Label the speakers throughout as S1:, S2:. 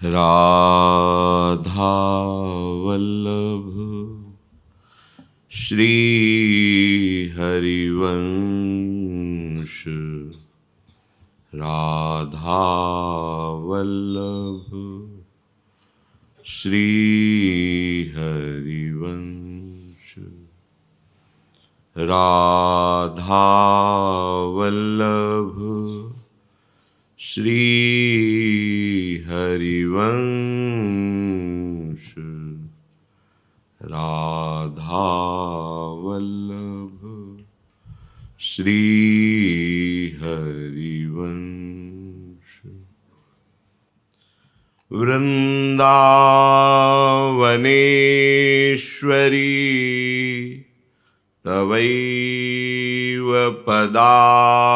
S1: राधा वल्लभ श्री हरिवंश। राधा वल्लभ श्री हरिवंश। राधा वल्लभ श्री हरिवंश। राधा वल्लभ श्री हरिवंश। वृन्दावनेश्वरी तवैव पदारविन्दम्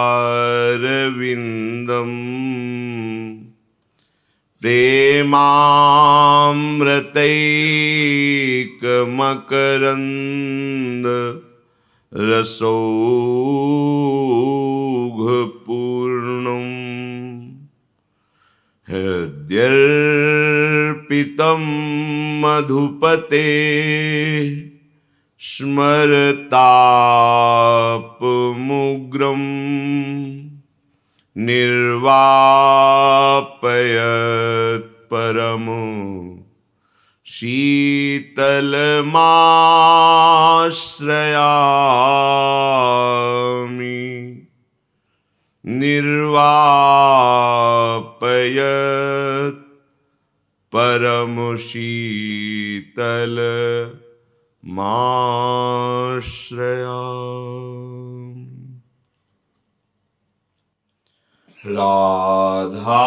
S1: प्रेमामृतैकमकरन्द रसौघपूर्णम् हृद्यर्पितं मधुपते स्मरतापमुग्रम् निर्वापयत् परमो शीतलमाश्रयामि। निर्वापयत् परमो शीतलमाश्रयामि। राधा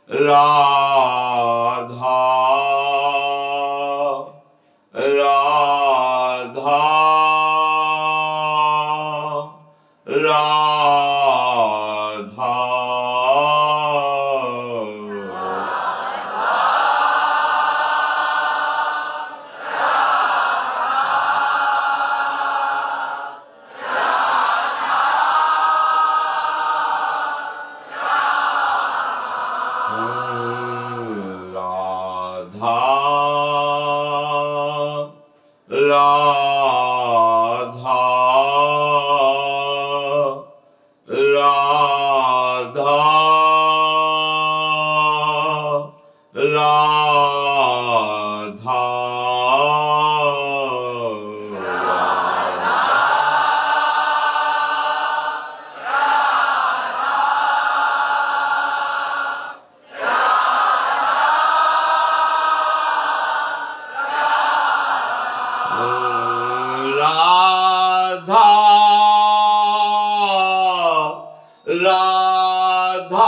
S1: राधा राधा राधा राधा राधा राधा राधा राधा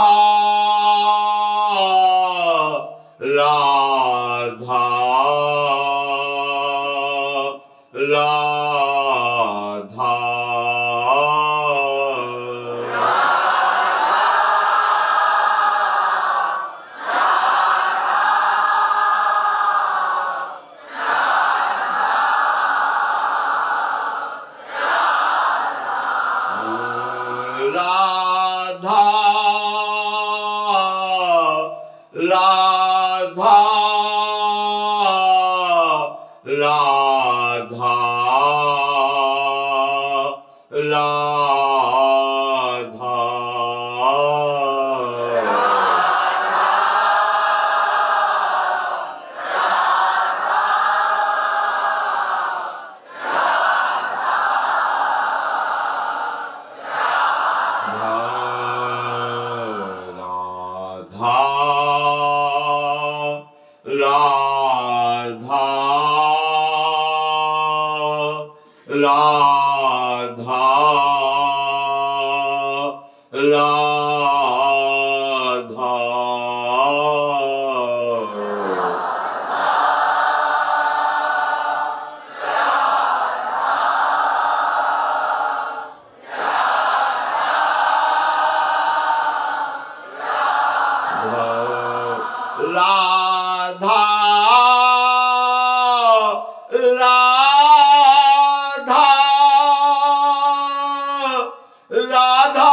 S1: राधा राधा राधा राधा राधा राधा राधा राधा राधा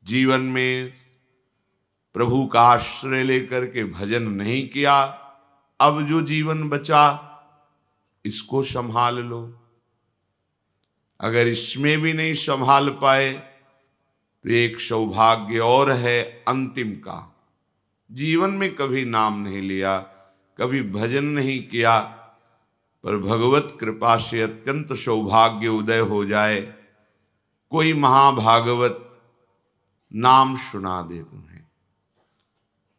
S1: जीवन में प्रभु का आश्रय लेकर के भजन नहीं किया, अब जो जीवन बचा इसको संभाल लो। अगर इसमें भी नहीं संभाल पाए तो एक सौभाग्य और है अंतिम का। जीवन में कभी नाम नहीं लिया, कभी भजन नहीं किया, पर भगवत कृपा से अत्यंत सौभाग्य उदय हो जाए, कोई महाभागवत नाम सुना दे तुम्हें,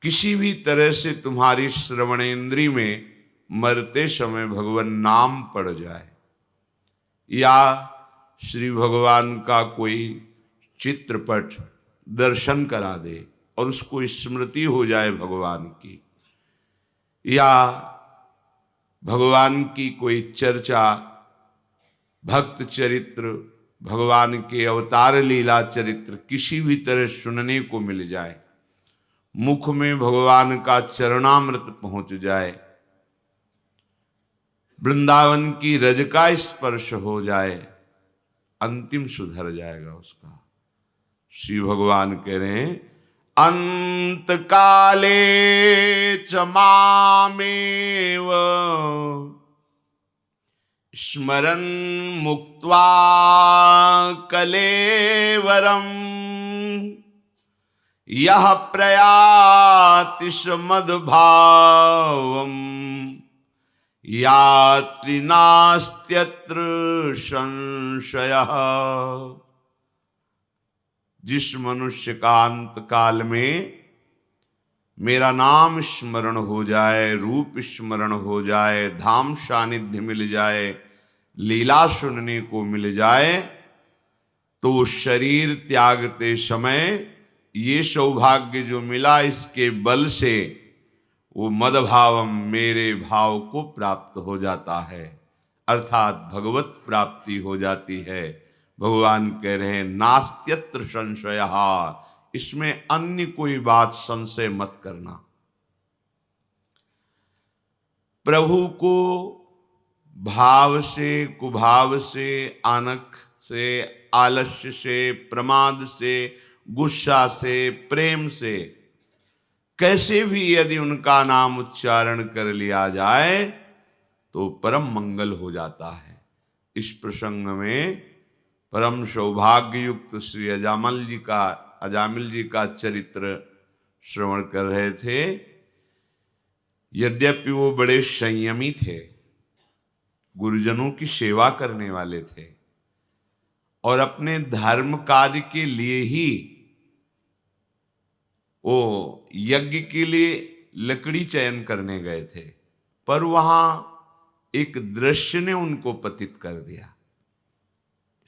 S1: किसी भी तरह से तुम्हारी श्रवणेन्द्रिय में मरते समय भगवान नाम पड़ जाए, या श्री भगवान का कोई चित्रपट दर्शन करा दे और उसको स्मृति हो जाए भगवान की, या भगवान की कोई चर्चा, भक्त चरित्र, भगवान के अवतार लीला चरित्र किसी भी तरह सुनने को मिल जाए, मुख में भगवान का चरणामृत पहुंच जाए, वृंदावन की रज का स्पर्श हो जाए, अंतिम सुधर जाएगा उसका। श्री भगवान कह रहे हैं अंत काले च मामेव स्मरन् मुक्त्वा कलेवरम् यः प्रयाति मद्भावम् यात्री नास्त्यत्र संशयः। जिस मनुष्य का अंत काल में मेरा नाम स्मरण हो जाए, रूप स्मरण हो जाए, धाम सानिध्य मिल जाए, लीला सुनने को मिल जाए, तो शरीर त्यागते समय ये सौभाग्य जो मिला इसके बल से वो मदभावम मेरे भाव को प्राप्त हो जाता है, अर्थात भगवत प्राप्ति हो जाती है। भगवान कह रहे हैं नास्त्यत्र संशयः, इसमें अन्य कोई बात संशय मत करना। प्रभु को भाव से, कुभाव से, आनख से, आलस्य से, प्रमाद से, गुस्सा से, प्रेम से, कैसे भी यदि उनका नाम उच्चारण कर लिया जाए तो परम मंगल हो जाता है। इस प्रसंग में परम सौभाग्य युक्त श्री अजामिल जी का चरित्र श्रवण कर रहे थे। यद्यपि वो बड़े संयमी थे, गुरुजनों की सेवा करने वाले थे और अपने धर्म कार्य के लिए ही वो यज्ञ के लिए लकड़ी चयन करने गए थे, पर वहां एक दृश्य ने उनको पतित कर दिया।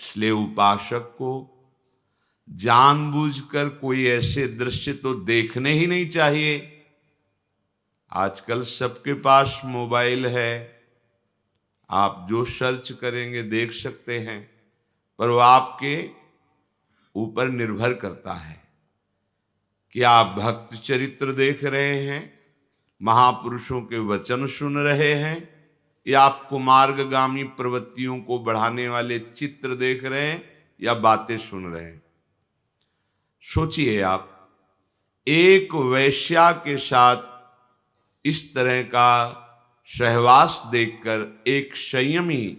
S1: इसलिए उपासक को जानबूझकर कोई ऐसे दृश्य तो देखने ही नहीं चाहिए। आजकल सबके पास मोबाइल है, आप जो सर्च करेंगे देख सकते हैं, पर वो आपके ऊपर निर्भर करता है कि आप भक्त चरित्र देख रहे हैं, महापुरुषों के वचन सुन रहे हैं, या आपको मार्गगामी प्रवृत्तियों को बढ़ाने वाले चित्र देख रहे हैं या बातें सुन रहे हैं। सोचिए, आप एक वैश्या के साथ इस तरह का सहवास देखकर एक संयमी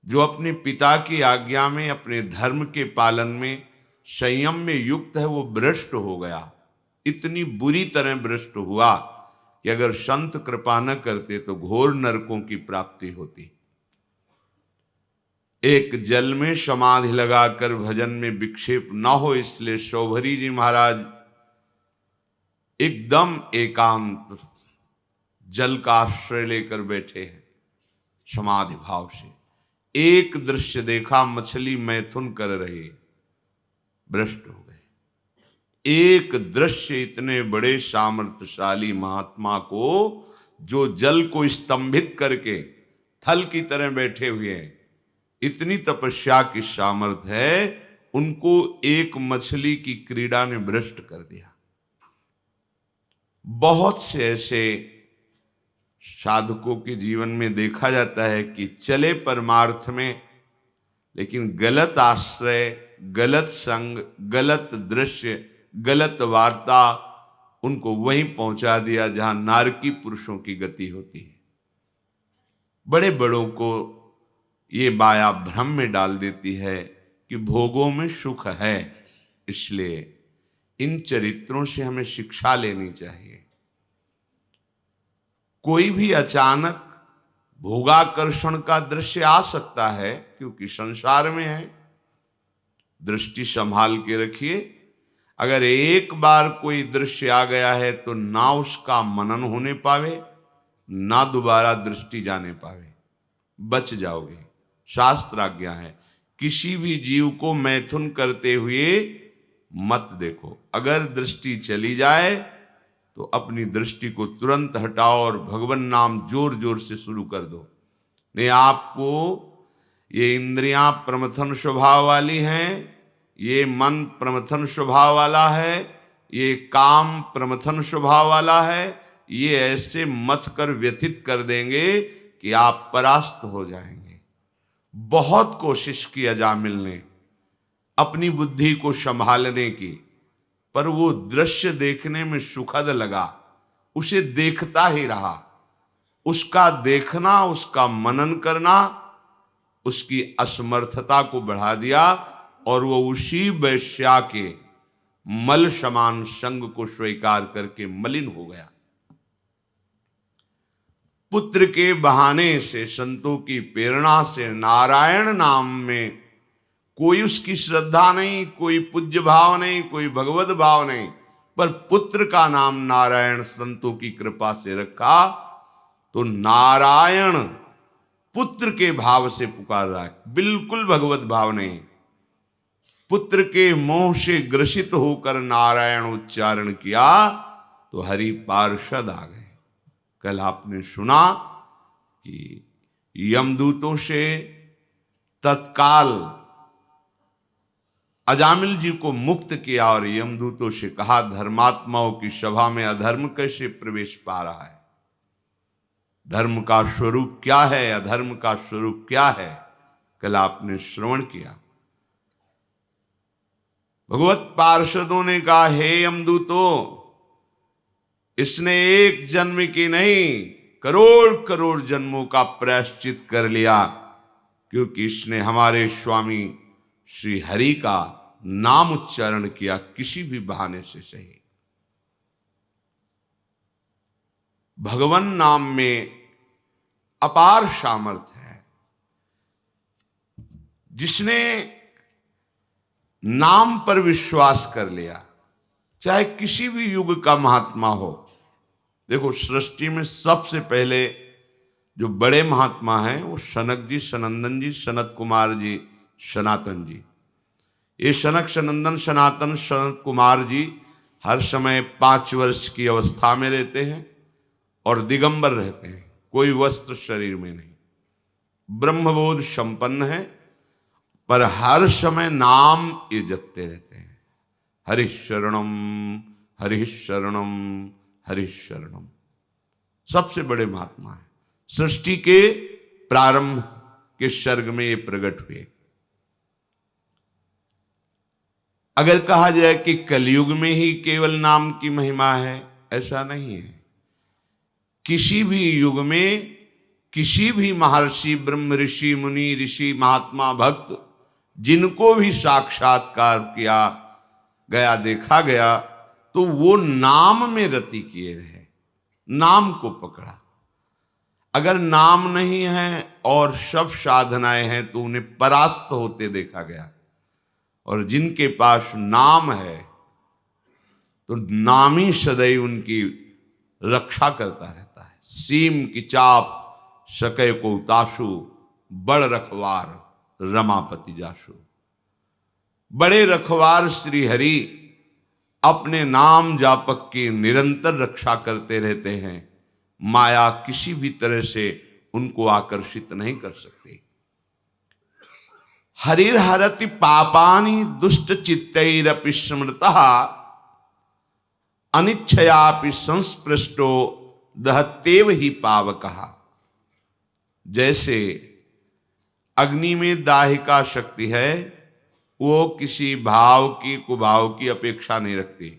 S1: जो अपने पिता की आज्ञा में, अपने धर्म के पालन में संयम में युक्त है, वो भ्रष्ट हो गया। इतनी बुरी तरह भ्रष्ट हुआ कि अगर संत कृपा न करते तो घोर नरकों की प्राप्ति होती। एक जल में समाधि लगाकर भजन में विक्षेप न हो, इसलिए शौभरी जी महाराज एकदम एकांत जल का आश्रय लेकर बैठे हैं समाधि भाव से। एक दृश्य देखा, मछली मैथुन कर रही, भ्रष्ट हो गए। एक दृश्य इतने बड़े सामर्थ्यशाली महात्मा को, जो जल को स्तंभित करके थल की तरह बैठे हुए हैं, इतनी तपस्या की सामर्थ्य है, उनको एक मछली की क्रीड़ा ने भ्रष्ट कर दिया। बहुत से ऐसे साधकों के जीवन में देखा जाता है कि चले परमार्थ में, लेकिन गलत आश्रय, गलत संग, गलत दृश्य, गलत वार्ता उनको वहीं पहुंचा दिया जहां नारकी पुरुषों की गति होती है। बड़े बड़ों को ये माया भ्रम में डाल देती है कि भोगों में सुख है। इसलिए इन चरित्रों से हमें शिक्षा लेनी चाहिए। कोई भी अचानक भोगाकर्षण का दृश्य आ सकता है, क्योंकि संसार में है। दृष्टि संभाल के रखिए। अगर एक बार कोई दृश्य आ गया है तो ना उसका मनन होने पावे, ना दोबारा दृष्टि जाने पावे, बच जाओगे। शास्त्र आज्ञा है, किसी भी जीव को मैथुन करते हुए मत देखो। अगर दृष्टि चली जाए तो अपनी दृष्टि को तुरंत हटाओ और भगवान नाम जोर जोर से शुरू कर दो। नहीं, आपको ये इंद्रियां प्रमथन स्वभाव वाली हैं, ये मन प्रमथन स्वभाव वाला है, ये काम प्रमथन स्वभाव वाला है, ये ऐसे मथ कर व्यथित कर देंगे कि आप परास्त हो जाएंगे। बहुत कोशिश की अजामिल ने अपनी बुद्धि को संभालने की, पर वो दृश्य देखने में सुखद लगा, उसे देखता ही रहा। उसका देखना, उसका मनन करना उसकी असमर्थता को बढ़ा दिया और वो उसी वैश्या के मल समान संग को स्वीकार करके मलिन हो गया। पुत्र के बहाने से, संतों की प्रेरणा से नारायण नाम में कोई उसकी श्रद्धा नहीं, कोई पूज्य भाव नहीं, कोई भगवत भाव नहीं, पर पुत्र का नाम नारायण संतों की कृपा से रखा तो नारायण पुत्र के भाव से पुकार रहा है, बिल्कुल भगवत भाव नहीं। पुत्र के मोह से ग्रसित होकर नारायण उच्चारण किया तो हरि पार्षद आ गए। कल आपने सुना कि यमदूतों से तत्काल अजामिल जी को मुक्त किया और यमदूतों से कहा, धर्मात्माओं की सभा में अधर्म कैसे प्रवेश पा रहा है? धर्म का स्वरूप क्या है, अधर्म का स्वरूप क्या है? कल आपने श्रवण किया। भगवत पार्षदों ने कहा, हे यमदूतों, इसने एक जन्म की नहीं, करोड़ करोड़ जन्मों का प्रायश्चित कर लिया, क्योंकि इसने हमारे स्वामी श्री हरि का नाम उच्चारण किया, किसी भी बहाने से सही। भगवान नाम में अपार सामर्थ्य है। जिसने नाम पर विश्वास कर लिया, चाहे किसी भी युग का महात्मा हो। देखो, सृष्टि में सबसे पहले जो बड़े महात्मा हैं वो सनक जी, सनंदन जी, सनत कुमार जी, सनातन जी। ये सनक, सनंदन, सनातन, सनत कुमार जी हर समय 5 वर्ष की अवस्था में रहते हैं और दिगंबर रहते हैं, कोई वस्त्र शरीर में नहीं, ब्रह्मबोध संपन्न है, पर हर समय नाम ये जपते रहते हैं, हरि शरणम, हरि शरणम, हरि शरणम। सबसे बड़े महात्मा है, सृष्टि के प्रारंभ के सर्ग में ये प्रकट हुए। अगर कहा जाए कि कलयुग में ही केवल नाम की महिमा है, ऐसा नहीं है। किसी भी युग में किसी भी महर्षि, ब्रह्म ऋषि, मुनि ऋषि, महात्मा, भक्त, जिनको भी साक्षात्कार किया गया, देखा गया, तो वो नाम में रति किए रहे, नाम को पकड़ा। अगर नाम नहीं है और सब साधनाएं हैं तो उन्हें परास्त होते देखा गया। और जिनके पास नाम है तो नाम ही सदैव उनकी रक्षा करता रहता है। सीम की चाप सकै को उताशु, बड़ रखवार रमापति जासु। बड़े रखवार श्री हरि अपने नाम जापक की निरंतर रक्षा करते रहते हैं। माया किसी भी तरह से उनको आकर्षित नहीं कर सकती। हरिर्हरति पापानि दुष्ट चित्तैरपि स्मृतः, अनिच्छयापि संस्पृष्टो दहत्येव ही पावकः। जैसे अग्नि में दाहिका शक्ति है, वो किसी भाव की कुभाव की अपेक्षा नहीं रखती।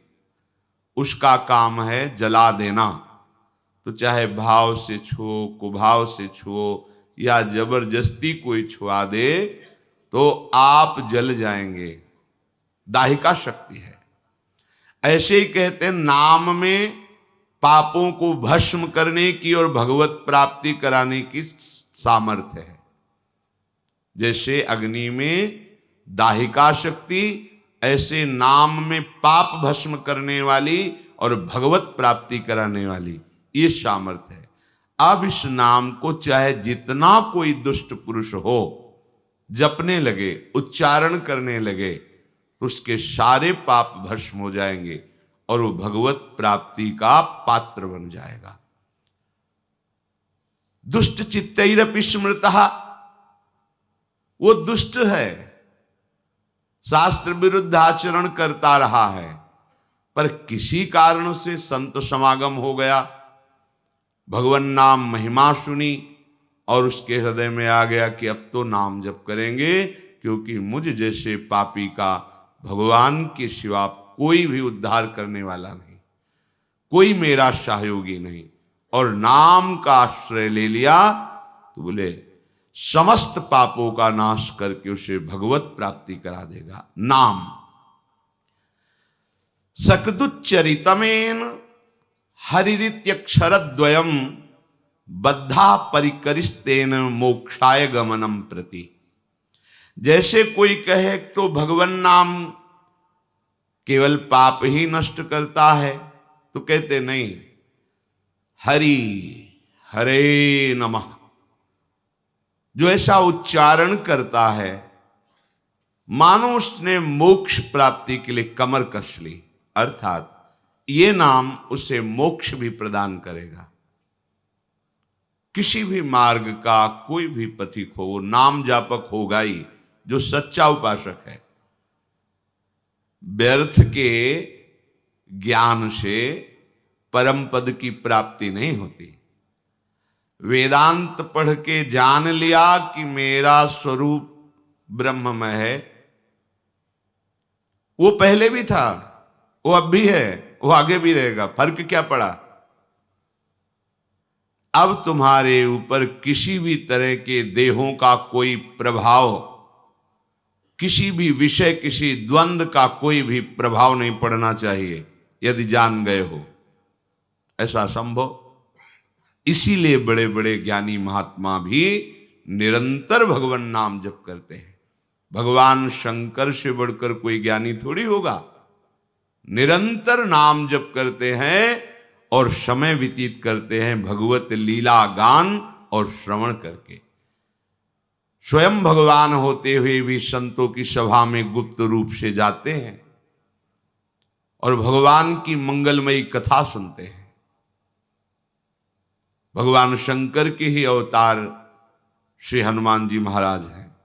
S1: उसका काम है जला देना। तो चाहे भाव से छुओ, कुभाव से छुओ या जबरदस्ती कोई छुआ दे तो आप जल जाएंगे। दाहिका शक्ति है। ऐसे ही कहते हैं नाम में पापों को भस्म करने की और भगवत प्राप्ति कराने की सामर्थ्य है। जैसे अग्नि में दाहिका शक्ति, ऐसे नाम में पाप भस्म करने वाली और भगवत प्राप्ति कराने वाली ये सामर्थ्य है। अब इस नाम को चाहे जितना कोई दुष्ट पुरुष हो जपने लगे, उच्चारण करने लगे, तो उसके सारे पाप भस्म हो जाएंगे और वो भगवत प्राप्ति का पात्र बन जाएगा। दुष्ट चित्तैरपि स्मृतः, वो दुष्ट है, शास्त्र विरुद्ध आचरण करता रहा है, पर किसी कारण से संत समागम हो गया, भगवान नाम महिमा सुनी और उसके हृदय में आ गया कि अब तो नाम जप करेंगे, क्योंकि मुझ जैसे पापी का भगवान के सिवा कोई भी उद्धार करने वाला नहीं, कोई मेरा सहयोगी नहीं, और नाम का आश्रय ले लिया तो बोले समस्त पापों का नाश करके उसे भगवत प्राप्ति करा देगा। नाम सकृदुच्चरितमेन हरिरित्यक्षरद्वयम बद्धा परिकरिस्तेन मोक्षाय गमनम प्रति। जैसे कोई कहे तो भगवान नाम केवल पाप ही नष्ट करता है, तो कहते नहीं, हरि हरे नमः जो ऐसा उच्चारण करता है मानो उसने मोक्ष प्राप्ति के लिए कमर कस ली, अर्थात ये नाम उसे मोक्ष भी प्रदान करेगा। किसी भी मार्ग का कोई भी पथिक हो वो नाम जापक होगा ही, जो सच्चा उपासक है। व्यर्थ के ज्ञान से परम पद की प्राप्ति नहीं होती। वेदांत पढ़ के जान लिया कि मेरा स्वरूप ब्रह्ममय है, वो पहले भी था, वो अब भी है, वो आगे भी रहेगा, फर्क क्या पड़ा। अब तुम्हारे ऊपर किसी भी तरह के देहों का कोई प्रभाव, किसी भी विषय, किसी द्वंद्व का कोई भी प्रभाव नहीं पड़ना चाहिए यदि जान गए हो। ऐसा संभव। इसीलिए बड़े बड़े ज्ञानी महात्मा भी निरंतर भगवान नाम जप करते हैं। भगवान शंकर से बढ़कर कोई ज्ञानी थोड़ी होगा। निरंतर नाम जप करते हैं और समय व्यतीत करते हैं भगवत लीला गान और श्रवण करके। स्वयं भगवान होते हुए भी संतों की सभा में गुप्त रूप से जाते हैं और भगवान की मंगलमयी कथा सुनते हैं। भगवान शंकर के ही अवतार श्री हनुमान जी महाराज हैं।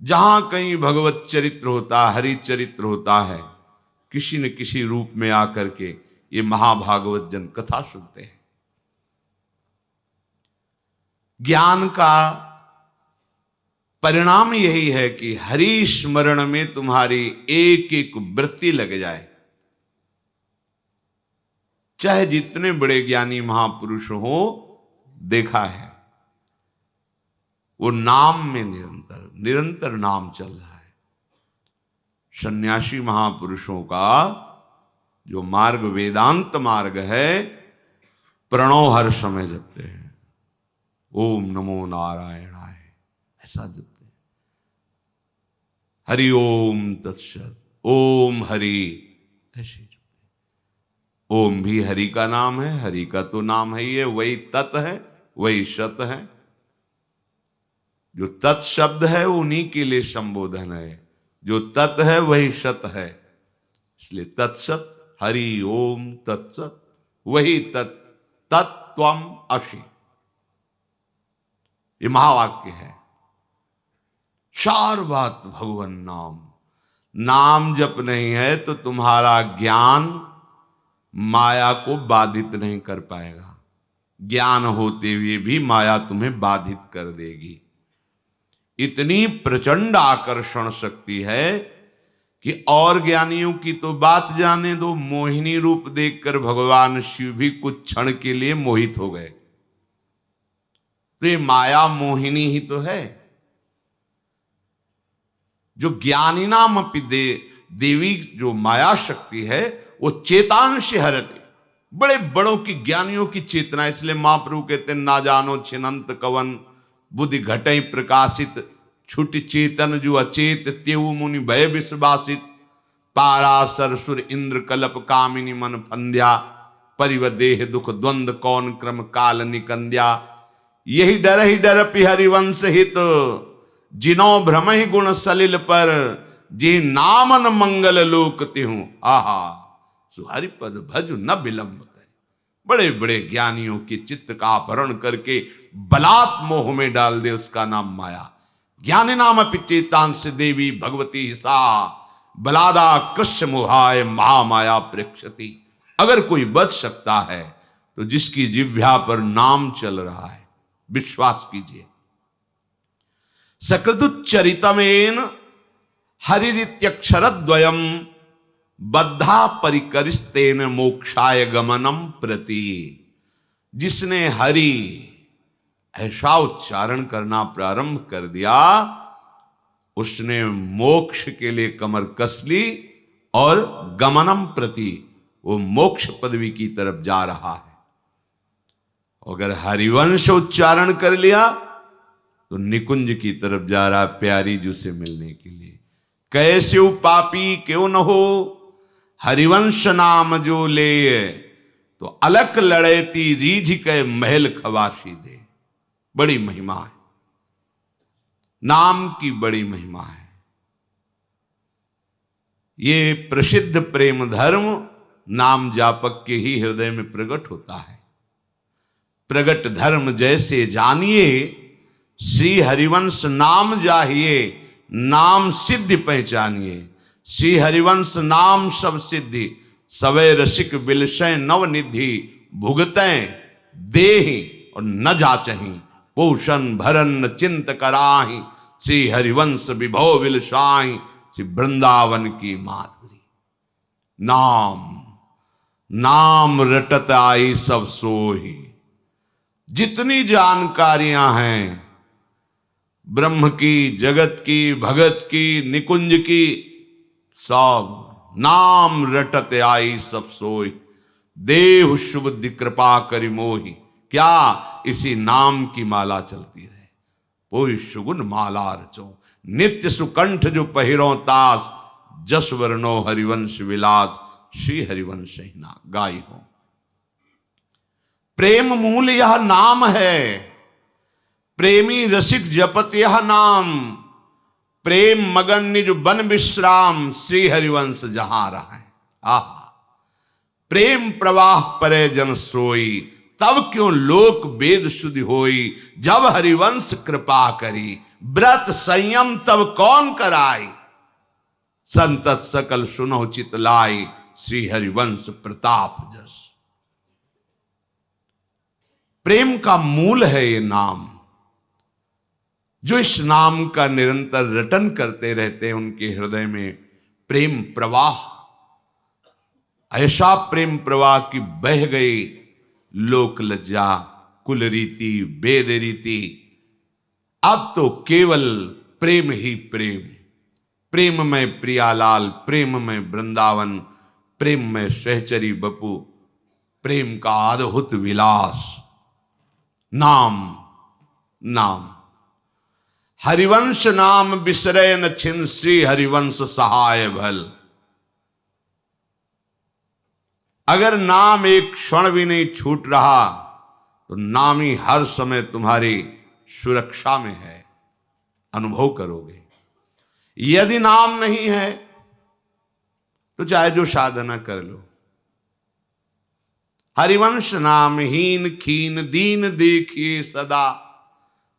S1: जहां कहीं भगवत चरित्र होता, हरि चरित्र होता है, किसी न किसी रूप में आकर के ये महाभागवत जन कथा सुनते हैं। ज्ञान का परिणाम यही है कि हरि स्मरण में तुम्हारी एक एक वृत्ति लग जाए। चाहे जितने बड़े ज्ञानी महापुरुष हो, देखा है वो नाम में निरंतर निरंतर नाम चल रहा है। सन्यासी महापुरुषों का जो मार्ग वेदांत मार्ग है, प्रणव हर समय जपते हैं, ओम नमो नारायणाय, ऐसा जपते हैं। हरि ओम तत्सत, ओम हरि, ऐसे ओम भी हरि का नाम है, हरि का तो नाम है, ये वही तत् है, वही सत है। जो तत् शब्द है उन्हीं के लिए संबोधन है, जो तत् है वही सत है, इसलिए तत्सत, हरि ओम तत्सत, वही तत्, तत्त्वम असि, ये महावाक्य है। सार बात भगवान नाम, नाम जप नहीं है तो तुम्हारा ज्ञान माया को बाधित नहीं कर पाएगा। ज्ञान होते हुए भी माया तुम्हें बाधित कर देगी। इतनी प्रचंड आकर्षण शक्ति है कि और ज्ञानियों की तो बात जाने दो, मोहिनी रूप देखकर भगवान शिव भी कुछ क्षण के लिए मोहित हो गए। तो ये माया मोहिनी ही तो है। जो ज्ञानी नाम अपि देवी जो माया शक्ति है वो चेतांश हरते, बड़े बड़ों की ज्ञानियों की चेतना। इसलिए महाप्रभु कहते ना जानो छिनंत कवन बुद्धि घटई प्रकाशित, छुट चेतन जो अचेत तेऊ मुनि भय विश्वासित, पारासर सुर इंद्र कलप कामिनी मन फंद्या, परिव देह दुख द्वंद कौन क्रम काल निकंद्या, यही डर पि हरिवंश हित, जिनो भ्रम ही गुण सलिल पर, जे नामन मंगल लोक तिहूं, आहा सुहरि पद भज न विलंब करे। बड़े बड़े ज्ञानियों के चित्त का अपहरण करके बलात् मोह में डाल दे, उसका नाम माया। ज्ञानी नाम पिचेतांश देवी भगवती सा, बलादा कृष्ण मोहाय महामाया प्रेक्षति। अगर कोई बच सकता है तो जिसकी जिह्वा पर नाम चल रहा है, विश्वास कीजिए। सकृदुच्चरितमेन हरिरित्यक्षरद्वयम, बद्धा परिकरिस्तेन मोक्षाय गमनम प्रति। जिसने हरि ऐसा उच्चारण करना प्रारंभ कर दिया, उसने मोक्ष के लिए कमर कस ली और गमनम प्रति, वो मोक्ष पदवी की तरफ जा रहा है। अगर हरिवंश उच्चारण कर लिया तो निकुंज की तरफ जा रहा, प्यारी जू से मिलने के लिए। कैसे पापी क्यों न हो, हरिवंश नाम जो ले, तो अलक लड़ेती रीझ के महल खवासी दे। बड़ी महिमा है, नाम की बड़ी महिमा है। ये प्रसिद्ध प्रेम धर्म नाम जापक के ही हृदय में प्रकट होता है। प्रगट धर्म जैसे जानिए, श्री हरिवंश नाम जाहिए, नाम सिद्धि पहचानिए। श्री हरिवंश नाम सब सिद्धि, सवे रसिक बिलशय नवनिधि, भुगतें देहि और न जाचहीं, पोषण भरन चिंत कराहि, श्री हरिवंश विभो विलसाहि, श्री वृंदावन की माधुरी। नाम नाम रटत आई सब सोही। जितनी जानकारियां हैं ब्रह्म की, जगत की, भगत की, निकुंज की, सब नाम रटत आई सब सोई, देव सुबुद्धि कृपा करि मोहि। क्या इसी नाम की माला चलती रहे, कोई सुगुन माला रचो, नित्य सुकंठ जो पहिरो तास, जस वर्णो हरिवंश विलास, श्री हरिवंश ही ना गाई हो। प्रेम मूल यह नाम है, प्रेमी रसिक जपत यह नाम, प्रेम मगन निज बन विश्राम, श्री हरिवंश जहां रहा है। आहा, प्रेम प्रवाह परे जन सोई, तब क्यों लोक वेद शुद्धि होई, जब हरिवंश कृपा करी, व्रत संयम तब कौन कराई, संतत सकल सुनो चित लाई, श्री हरिवंश प्रताप जस। प्रेम का मूल है ये नाम। जो इस नाम का निरंतर रटन करते रहते हैं, उनके हृदय में प्रेम प्रवाह, ऐसा प्रेम प्रवाह की बह गई लोक लज्जा, कुल रीति, वेद रीति। अब तो केवल प्रेम ही प्रेम, प्रेम में प्रियालाल, प्रेम में वृंदावन, प्रेम में सहचरी बपू, प्रेम का अद्भुत विलास। नाम नाम हरिवंश नाम बिसरे न छिन, श्री हरिवंश सहाय भल। अगर नाम एक क्षण भी नहीं छूट रहा तो नाम ही हर समय तुम्हारी सुरक्षा में है, अनुभव करोगे। यदि नाम नहीं है तो चाहे जो साधना कर लो। हरिवंश नाम हीन खीन दीन देखिए सदा,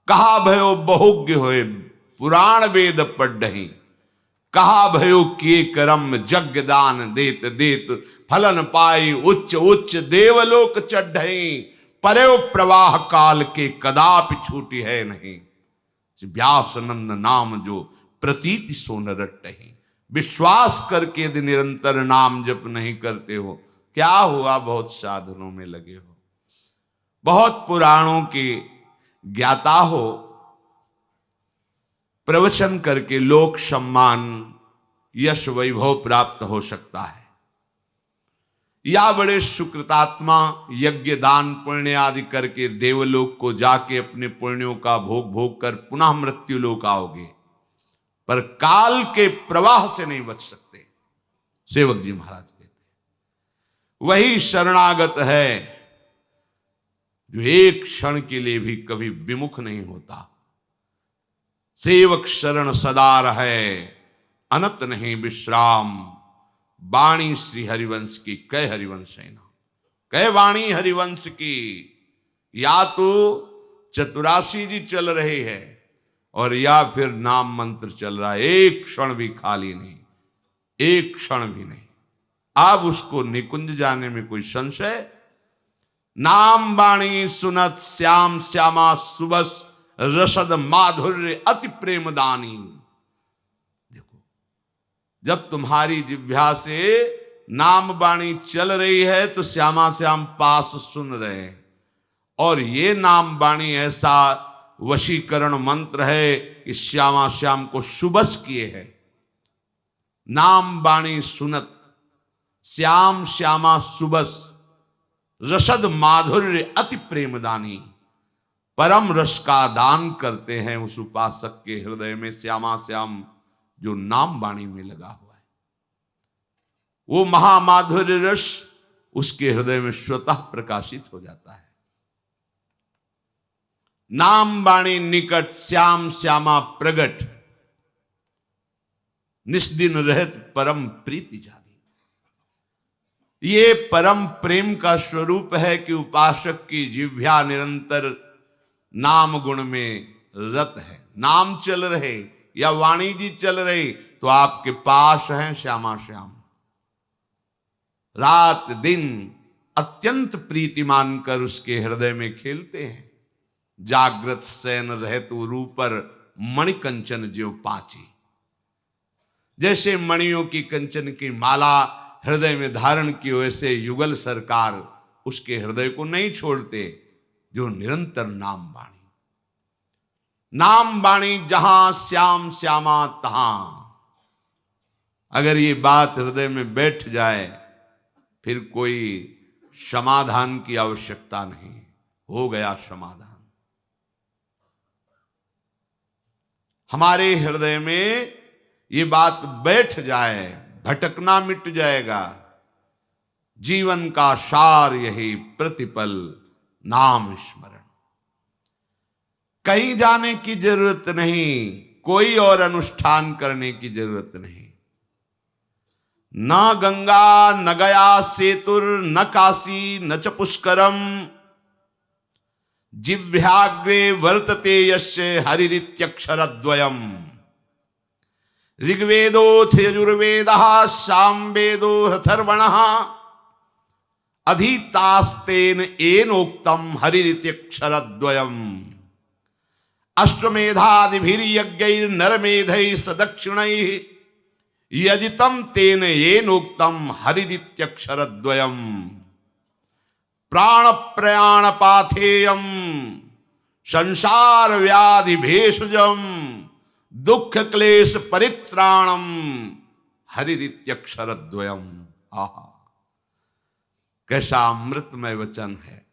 S1: कहा भयो बहुज्ञ होए पुराण वेद पढ़हि, कहा भयो किए करम यज्ञ दान देत देत, फलन पाई उच्च उच्च देवलोक चढ़ई, परे प्रवाह काल के कदापि छूटी है नहीं। व्यासनंद नाम जो प्रतीति सो न रटहि। विश्वास करके यदि निरंतर नाम जप नहीं करते हो, क्या हुआ? बहुत साधनों में लगे हो, बहुत पुराणों के ज्ञाता हो, प्रवचन करके लोक सम्मान यश वैभव प्राप्त हो सकता है, या बड़े सुकृतात्मा यज्ञ दान पुण्य आदि करके देवलोक को जाके अपने पुण्यों का भोग भोग कर पुनः मृत्यु लोक आओगे, पर काल के प्रवाह से नहीं बच सकते। सेवक जी महाराज कहते वही शरणागत है जो एक क्षण के लिए भी कभी विमुख नहीं होता। सेवक शरण सदा रहे, अनत नहीं विश्राम। वाणी श्री हरिवंश की, कह हरिवंश है ना, कह वाणी हरिवंश की। या तो चतुरासी जी चल रहे हैं और या फिर नाम मंत्र चल रहा है, एक क्षण भी खाली नहीं, एक क्षण भी नहीं। अब उसको निकुंज जाने में कोई संशय? नाम वाणी सुनत श्याम श्यामा सुबस रसद माधुर्य अति प्रेम दानी। देखो, जब तुम्हारी जिह्वा से नाम वाणी चल रही है तो श्यामा श्याम पास सुन रहे हैं, और ये नाम वाणी ऐसा वशीकरण मंत्र है कि श्यामा श्याम को सुबस किए है। नाम वाणी सुनत श्याम श्यामा सुबस रसद माधुर्य अति प्रेमदानी। परम रस का दान करते हैं उस उपासक के हृदय में श्यामा श्याम जो नाम वाणी में लगा हुआ है। वो महामाधुर्य रस उसके हृदय में स्वतः प्रकाशित हो जाता है। नाम वाणी निकट श्याम श्यामा प्रगट, निस्दिन रहत परम प्रीति जानी। ये परम प्रेम का स्वरूप है कि उपासक की जिह्वा निरंतर नाम गुण में रत है। नाम चल रहे या वाणी जी चल रही तो आपके पास हैं श्यामा श्याम, रात दिन अत्यंत प्रीति मानकर उसके हृदय में खेलते हैं। जागृत सैन रहतु रूपर मणि कंचन ज्यों पाची। जैसे मणियों की कंचन की माला हृदय में धारण की, वैसे युगल सरकार उसके हृदय को नहीं छोड़ते जो निरंतर नाम वाणी। नाम वाणी जहां श्याम श्यामा तहां। अगर ये बात हृदय में बैठ जाए फिर कोई समाधान की आवश्यकता नहीं, हो गया समाधान। हमारे हृदय में ये बात बैठ जाए, भटकना मिट जाएगा। जीवन का सार यही प्रतिपल नाम स्मरण। कहीं जाने की जरूरत नहीं, कोई और अनुष्ठान करने की जरूरत नहीं। न गंगा न गया सेतुर न काशी न च पुष्करम। जिह्वाग्रे वर्तते यस्य हरिरित्यक्षरद्वयम्। ऋग्वेदोऽथ यजुर्वेदः सामवेदो अथर्वणः। अधीतास्तेन येनोक्तम् हरिरित्यक्षरद्वयम्। अश्वमेधादिभिर्यज्ञैर्नरमेधैः सदक्षिणैः। यजितं तेन येनोक्तम् हरिरित्यक्षरद्वयम्। प्राण प्रयाण पाथेयम् संसार व्याधि भेषजम। दुख क्लेश परित्राणम हरिरित्यक्षरद्वयम्। आहा, कैसा अमृतमय वचन है।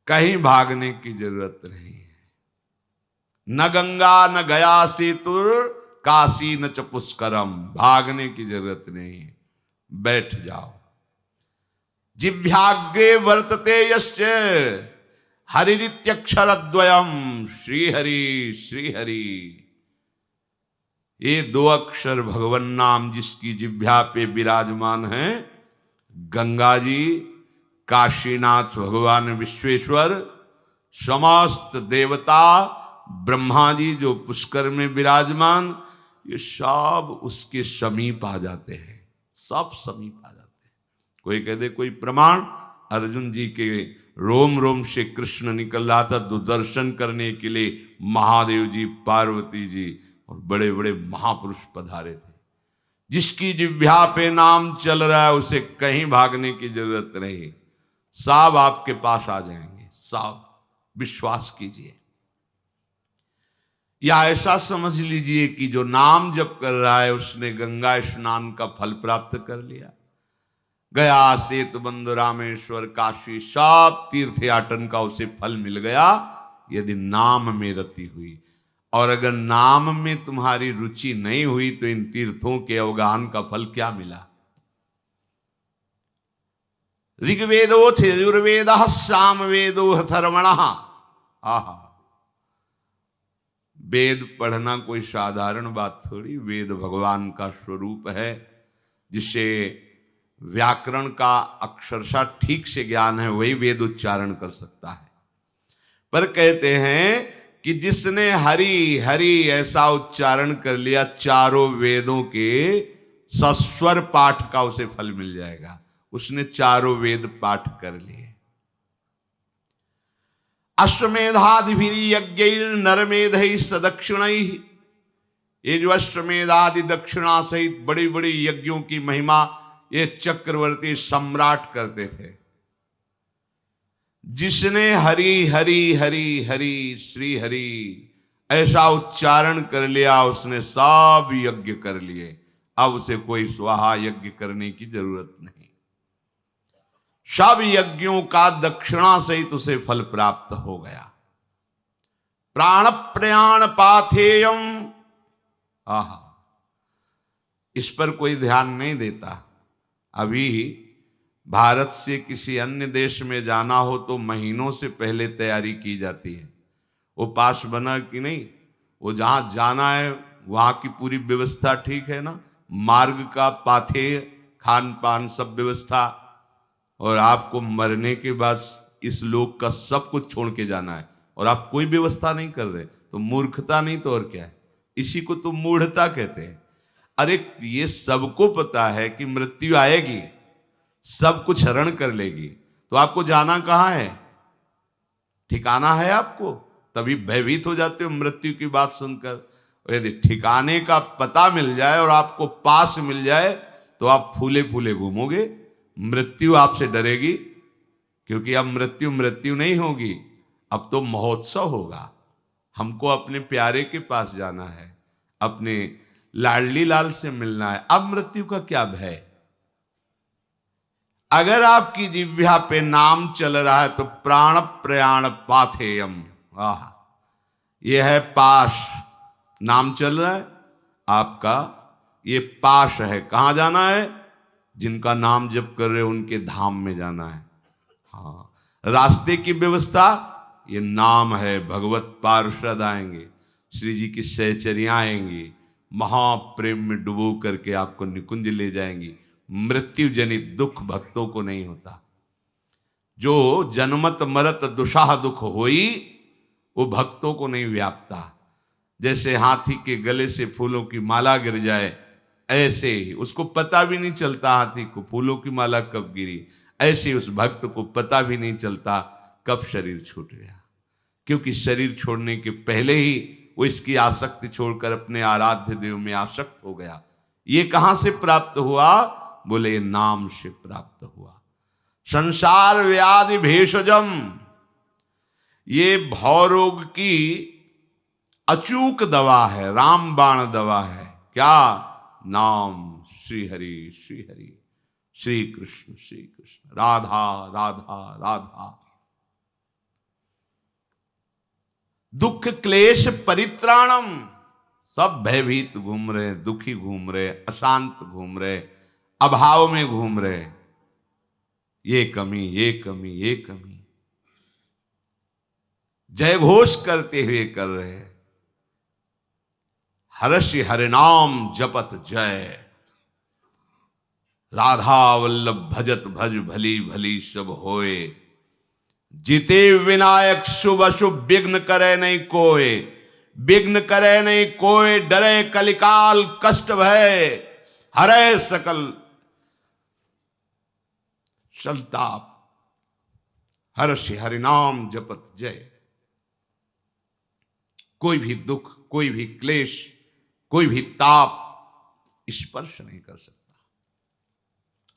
S1: कहीं भागने की जरूरत नहीं है। न गंगा न गया सेतुर काशी न च पुष्करम। भागने की जरूरत नहीं, बैठ जाओ। जिह्वाग्रे वर्तते यस्य हरिरित्यक्षरद्वयम्। श्रीहरि श्रीहरि, ये दो अक्षर भगवन नाम जिसकी जिह्वा पे विराजमान है, गंगा जी, काशीनाथ भगवान विश्वेश्वर, समस्त देवता, ब्रह्मा जी जो पुष्कर में विराजमान, ये सब उसके समीप आ जाते हैं। सब समीप आ जाते हैं। कोई कह दे कोई प्रमाण, अर्जुन जी के रोम रोम से कृष्ण निकल रहा था दुर्दर्शन करने के लिए। महादेव जी, पार्वती जी और बड़े बड़े महापुरुष पधारे थे। जिसकी जिह्वा पे नाम चल रहा है उसे कहीं भागने की जरूरत नहीं, सब आपके पास आ जाएंगे, सब, विश्वास कीजिए। या ऐसा समझ लीजिए कि जो नाम जप कर रहा है उसने गंगा स्नान का फल प्राप्त कर लिया। गया, सेतुबंध, रामेश्वर, काशी, सब तीर्थयाटन का उसे फल मिल गया यदि नाम में रति हुई। और अगर नाम में तुम्हारी रुचि नहीं हुई तो इन तीर्थों के अवगाहन का फल क्या मिला। ऋग्वेदोथ यजुर्वेदः सामवेदो अथर्वणः। आहा, वेद पढ़ना कोई साधारण बात थोड़ी। वेद भगवान का स्वरूप है, जिसे व्याकरण का अक्षरशः ठीक से ज्ञान है वही वेद उच्चारण कर सकता है। पर कहते हैं कि जिसने हरि हरि ऐसा उच्चारण कर लिया, चारों वेदों के सस्वर पाठ का उसे फल मिल जाएगा। उसने चारों वेद पाठ कर लिए। अश्वमेधादि यज्ञैर नरमेधै सदक्षिणैः। ये जो अश्वमेधादि दक्षिणा सहित बड़ी बड़ी यज्ञों की महिमा ये चक्रवर्ती सम्राट करते थे। जिसने हरि हरि हरि हरि श्री हरि ऐसा उच्चारण कर लिया उसने सब यज्ञ कर लिए। अब उसे कोई स्वाहा यज्ञ करने की जरूरत नहीं। सब यज्ञों का दक्षिणा सहित उसे फल प्राप्त हो गया। प्राण प्रयाण पाथेयम। आहा, इस पर कोई ध्यान नहीं देता। अभी भारत से किसी अन्य देश में जाना हो तो महीनों से पहले तैयारी की जाती है। वो पास बना कि नहीं, वो जहां जाना है वहां की पूरी व्यवस्था ठीक है ना, मार्ग का, पाथेय, खान पान सब व्यवस्था। और आपको मरने के बाद इस लोक का सब कुछ छोड़ के जाना है और आप कोई व्यवस्था नहीं कर रहे, तो मूर्खता नहीं तो और क्या है। इसी को तो मूढ़ता कहते हैं। अरे ये सबको पता है कि मृत्यु आएगी, सब कुछ हरण कर लेगी, तो आपको जाना कहाँ है, ठिकाना है आपको, तभी भयभीत हो जाते हो मृत्यु की बात सुनकर। यदि ठिकाने का पता मिल जाए और आपको पास मिल जाए तो आप फूले फूले घूमोगे। मृत्यु आपसे डरेगी, क्योंकि अब मृत्यु मृत्यु नहीं होगी, अब तो महोत्सव होगा। हमको अपने प्यारे के पास जाना है, अपने लाडली लाल से मिलना है। अब मृत्यु का क्या भय। अगर आपकी जिह्वा पे नाम चल रहा है तो प्राण प्रयाण पाथेयम। आह, यह है पाश। नाम चल रहा है आपका, ये पाश है। कहां जाना है, जिनका नाम जप कर रहे हो उनके धाम में जाना है। हाँ, रास्ते की व्यवस्था ये नाम है। भगवत पार्षद आएंगे, श्री जी की सहचरियां आएंगी, महाप्रेम में डुबो करके आपको निकुंज ले जाएंगी। मृत्यु जनित दुख भक्तों को नहीं होता। जो जन्मत मरत दुषाह दुख होई वो भक्तों को नहीं व्यापता। जैसे हाथी के गले से फूलों की माला गिर जाए, ऐसे ही उसको पता भी नहीं चलता हाथी को फूलों की माला कब गिरी। ऐसे ही उस भक्त को पता भी नहीं चलता कब शरीर छूट गया, क्योंकि शरीर छोड़ने के पहले ही वो इसकी आसक्ति छोड़कर अपने आराध्य देव में आसक्त हो गया। ये कहां से प्राप्त हुआ, बोले नाम से प्राप्त हुआ। संसार व्याधि भेषजम, ये भवरोग की अचूक दवा है, रामबाण दवा है। क्या नाम, श्री हरि श्री हरि, श्री कृष्ण राधा राधा राधा। दुख क्लेश परित्राणम, सब भयभीत घूम रहे, दुखी घूम रहे, अशांत घूम रहे, अभाव में घूम रहे। ये कमी, ये कमी, ये कमी, जय घोष करते हुए कर रहे। हर्षि हरिनाम जपत जय, राधा वल्लभ भजत भज भली भली सब होए। जीते विनायक शुभ अशुभ विघ्न करे नहीं कोय, विघ्न करे नहीं कोय, डरे कलिकाल कष्ट भय, हरे सकल संताप। हर्षि हरिनाम जपत जय। कोई भी दुख, कोई भी क्लेश, कोई भी ताप स्पर्श नहीं कर सकता।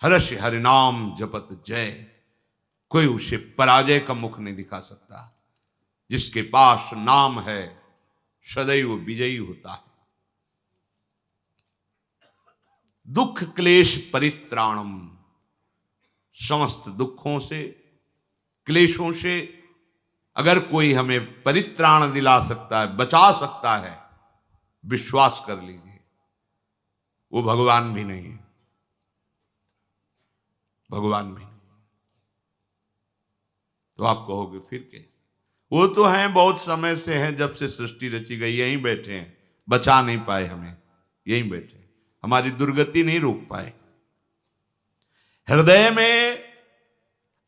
S1: हर्षि हरिनाम जपत जय। कोई उसे पराजय का मुख नहीं दिखा सकता। जिसके पास नाम है सदैव विजयी होता है। दुख क्लेश परित्राणम, समस्त दुखों से, क्लेशों से अगर कोई हमें परित्राण दिला सकता है, बचा सकता है, विश्वास कर लीजिए वो भगवान भी नहीं है। भगवान भी नहीं। तो आप कहोगे फिर कैसे? वो तो हैं, बहुत समय से हैं, जब से सृष्टि रची गई यहीं बैठे हैं, बचा नहीं पाए हमें, यहीं बैठे, हमारी दुर्गति नहीं रोक पाए। हृदय में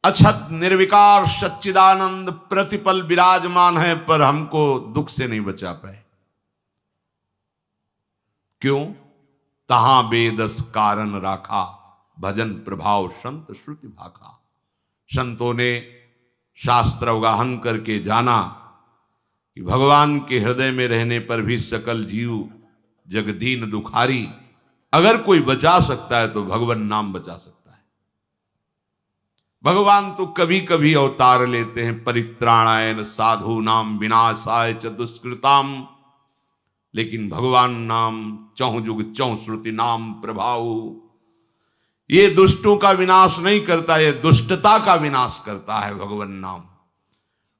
S1: अछत निर्विकार सच्चिदानंद प्रतिपल विराजमान है, पर हमको दुख से नहीं बचा पाए। क्यों? तहां बेदस कारण राखा, भजन प्रभाव संत श्रुति भाखा। संतों ने शास्त्र अवगाहन करके जाना कि भगवान के हृदय में रहने पर भी सकल जीव जगदीन दुखारी। अगर कोई बचा सकता है तो भगवान नाम बचा सकता है। भगवान तो कभी कभी अवतार लेते हैं, परित्राणाय साधु नाम विनाशाय च दुष्कृताम, लेकिन भगवान नाम चहुं जुग चहुं श्रुति नाम प्रभाव। ये दुष्टों का विनाश नहीं करता, ये दुष्टता का विनाश करता है भगवान नाम।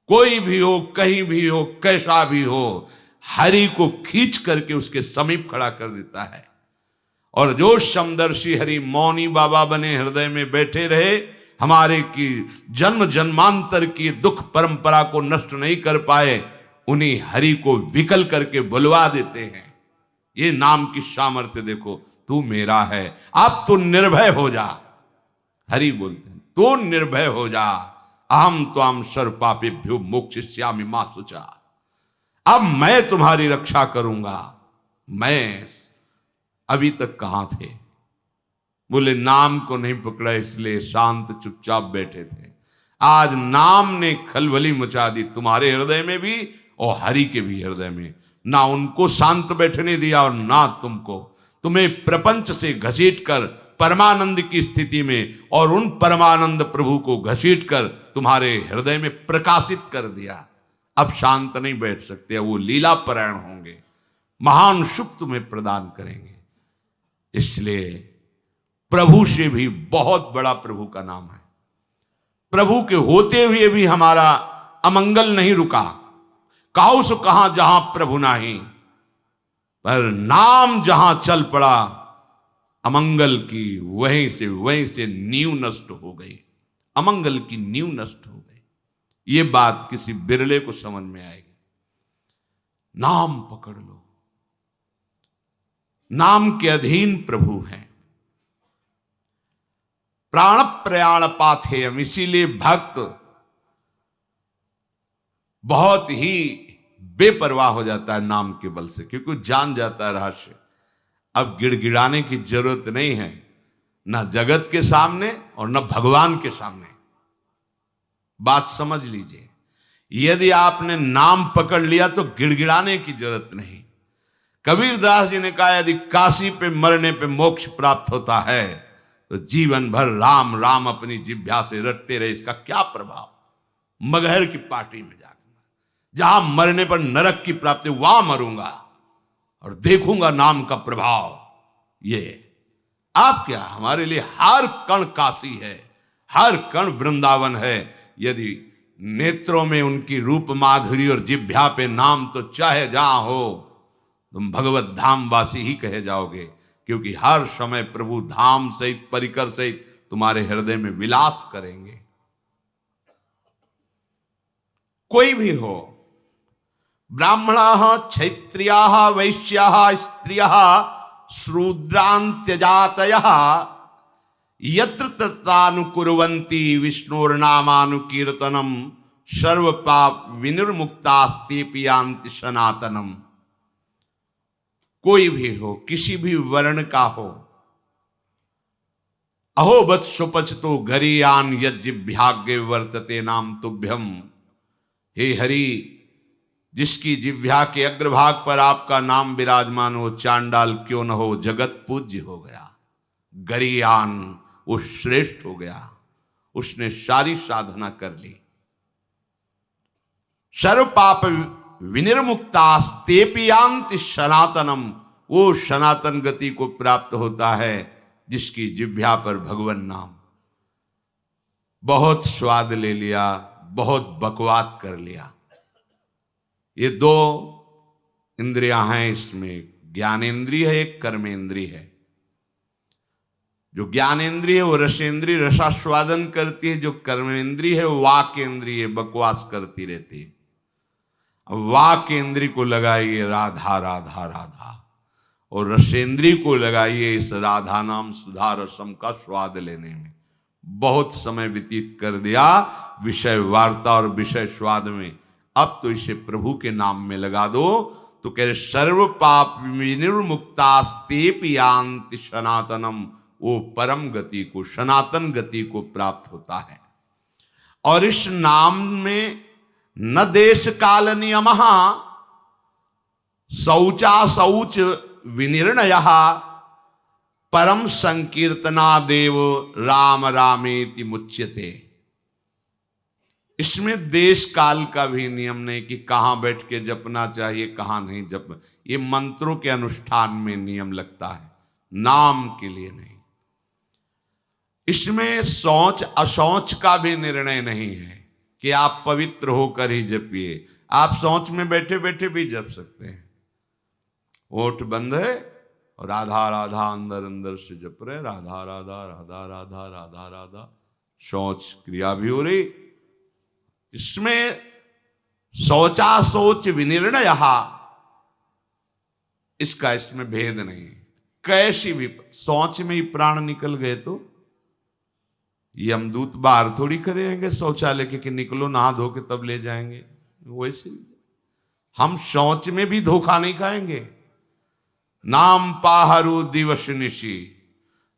S1: कोई भी हो, कहीं भी हो, कैसा भी हो, हरि को खींच करके उसके समीप खड़ा कर देता है। और जो समदर्शी हरि मौनी बाबा बने हृदय में बैठे रहे, हमारे की जन्म जन्मांतर की दुख परंपरा को नष्ट नहीं कर पाए, उन्हीं हरि को विकल करके बुलवा देते हैं। ये नाम की सामर्थ्य देखो। तू मेरा है, अब तो निर्भय हो जा। हरि बोलते हैं तो निर्भय हो जा। अहम त्वाम सर्व पापेभ्यो मोक्षयिष्यामि मा शुचा। अब मैं तुम्हारी रक्षा करूंगा। मैं अभी तक कहां थे? बोले नाम को नहीं पकड़ा इसलिए शांत चुपचाप बैठे थे। आज नाम ने खलबली मचा दी तुम्हारे हृदय में भी और हरि के भी हृदय में। ना उनको शांत बैठने दिया और ना तुमको। तुम्हें प्रपंच से घसीट कर परमानंद की स्थिति में और उन परमानंद प्रभु को घसीट कर तुम्हारे हृदय में प्रकाशित कर दिया। अब शांत नहीं बैठ सकते, वो लीला परायण होंगे, महान सुख तुम्हें प्रदान करेंगे। इसलिए प्रभु से भी बहुत बड़ा प्रभु का नाम है। प्रभु के होते हुए भी हमारा अमंगल नहीं रुका। काहू सो कहां जहां प्रभु नहीं, पर नाम जहां चल पड़ा अमंगल की वहीं से नींव नष्ट हो गई। अमंगल की नींव नष्ट हो गई। ये बात किसी बिरले को समझ में आएगी। नाम पकड़ लो। नाम के अधीन प्रभु हैं। प्राण प्रयाण पाथेयम, इसीलिए भक्त बहुत ही बेपरवाह हो जाता है नाम के बल से, क्योंकि जान जाता है रहस्य। अब गिड़गिड़ाने की जरूरत नहीं है, ना जगत के सामने और न भगवान के सामने। बात समझ लीजिए। यदि आपने नाम पकड़ लिया तो गिड़गिड़ाने की जरूरत नहीं। कबीरदास जी ने कहा यदि काशी पे मरने पे मोक्ष प्राप्त होता है तो जीवन भर राम राम अपनी जिह्वा से रटते रहे, इसका क्या प्रभाव। मगहर की पार्टी में जाकर जहां मरने पर नरक की प्राप्ति, वहां मरूंगा और देखूंगा नाम का प्रभाव। ये आप क्या, हमारे लिए हर कण काशी है, हर कण वृंदावन है। यदि नेत्रों में उनकी रूप माधुरी और जिह्वा पे नाम, तो चाहे जहां हो तुम भगवत धाम वासी ही कहे जाओगे, क्योंकि हर समय प्रभु धाम सहित परिकर सहित तुम्हारे हृदय में विलास करेंगे। कोई भी हो, ब्राह्मणाः क्षत्रियाः वैश्याः स्त्रियः शूद्रान्त्यजातयः यत्र तत्रानुकुर्वन्ति विष्णोर्नामानुकीर्तनम् सर्वपाप विनिर्मुक्तास्ते यान्ति सनातनम्। कोई भी हो, किसी भी वर्ण का हो, अहो वत्सुपच तो घरियान यज्जिभ्याग्य वर्तते नाम तुभ्यम। हे हरि, जिसकी जिह्वा के अग्रभाग पर आपका नाम विराजमान हो, चांडाल क्यों न हो, जगत पूज्य हो गया। गरियान, वो श्रेष्ठ हो गया, उसने सारी साधना कर ली। सर्व पाप विनिर्मुक्तास्तेपियांति सनातनम, वो सनातन गति को प्राप्त होता है जिसकी जिह्वा पर भगवान नाम। बहुत स्वाद ले लिया, बहुत बकवाद कर लिया। ये दो इंद्रियां हैं, इसमें ज्ञानेंद्रिय है, एक कर्मेंद्रिय है। जो ज्ञानेंद्रिय है वो रसेंद्रिय, रसास्वादन करती है। जो कर्मेंद्रिय है वो वाकेंद्रिय, बकवास करती रहती है। वाकेंद्रिय को लगाइए राधा राधा राधा, और रसेंद्रिय को लगाइए इस राधा नाम सुधा रसम का स्वाद लेने में। बहुत समय व्यतीत कर दिया विषय वार्ता और विषय स्वाद में, अब तो इसे प्रभु के नाम में लगा दो। तो कह रहे सर्व पाप विनिर्मुक्तास्तेपियांति सनातनम, वो परम गति को, सनातन गति को प्राप्त होता है। और इस नाम में न देश काल नियमः शौचा शौच विनिर्णयः परम संकीर्तना देव राम रामेति मुच्यते। इसमें देश काल का भी नियम नहीं कि कहाँ बैठ के जपना चाहिए, कहाँ नहीं जप। ये मंत्रों के अनुष्ठान में नियम लगता है, नाम के लिए नहीं। इसमें शौच अशौच का भी निर्णय नहीं है कि आप पवित्र होकर ही जपिए। आप शौच में बैठे बैठे भी जप सकते हैं। ओठ बंद है और राधा राधा अंदर अंदर से जप रहे, राधा राधा राधा राधा राधा राधा, शौच क्रिया भी हो रही। इसमें शौचा शौच विनिर्णय, इसका इसमें भेद नहीं। कैसी भी शौच में ही प्राण निकल गए तो यमदूत बाहर थोड़ी करेंगे शौचालय के कि निकलो नहा धो के तब ले जाएंगे। वैसे हम शौच में भी धोखा नहीं खाएंगे। नाम पाहरू दिवस निशी,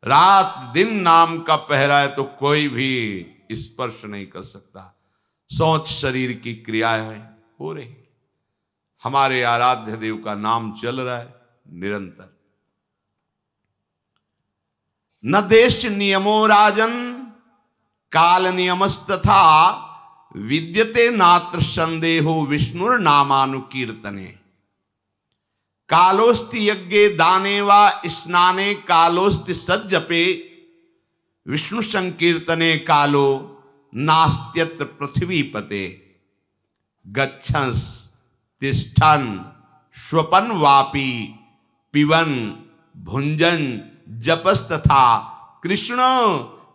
S1: रात दिन नाम का पहरा है तो कोई भी स्पर्श नहीं कर सकता। शौच शरीर की क्रिया है, हो रही। हमारे आराध्य देव का नाम चल रहा है निरंतर। न देश नियमो राजन काल नियमस्तथा विद्यते नात्र संदेहो विष्णुर नामानुकीर्तने। कालोस्ति यज्ञे दाने वा स्नाने कालोस्ति सज्जपे विष्णु संकीर्तने कालो नास्त्यत्र पृथ्वीपते। गच्छंस तिष्ठन स्वपन वापी पिबन भुंजन जपस्तथा कृष्ण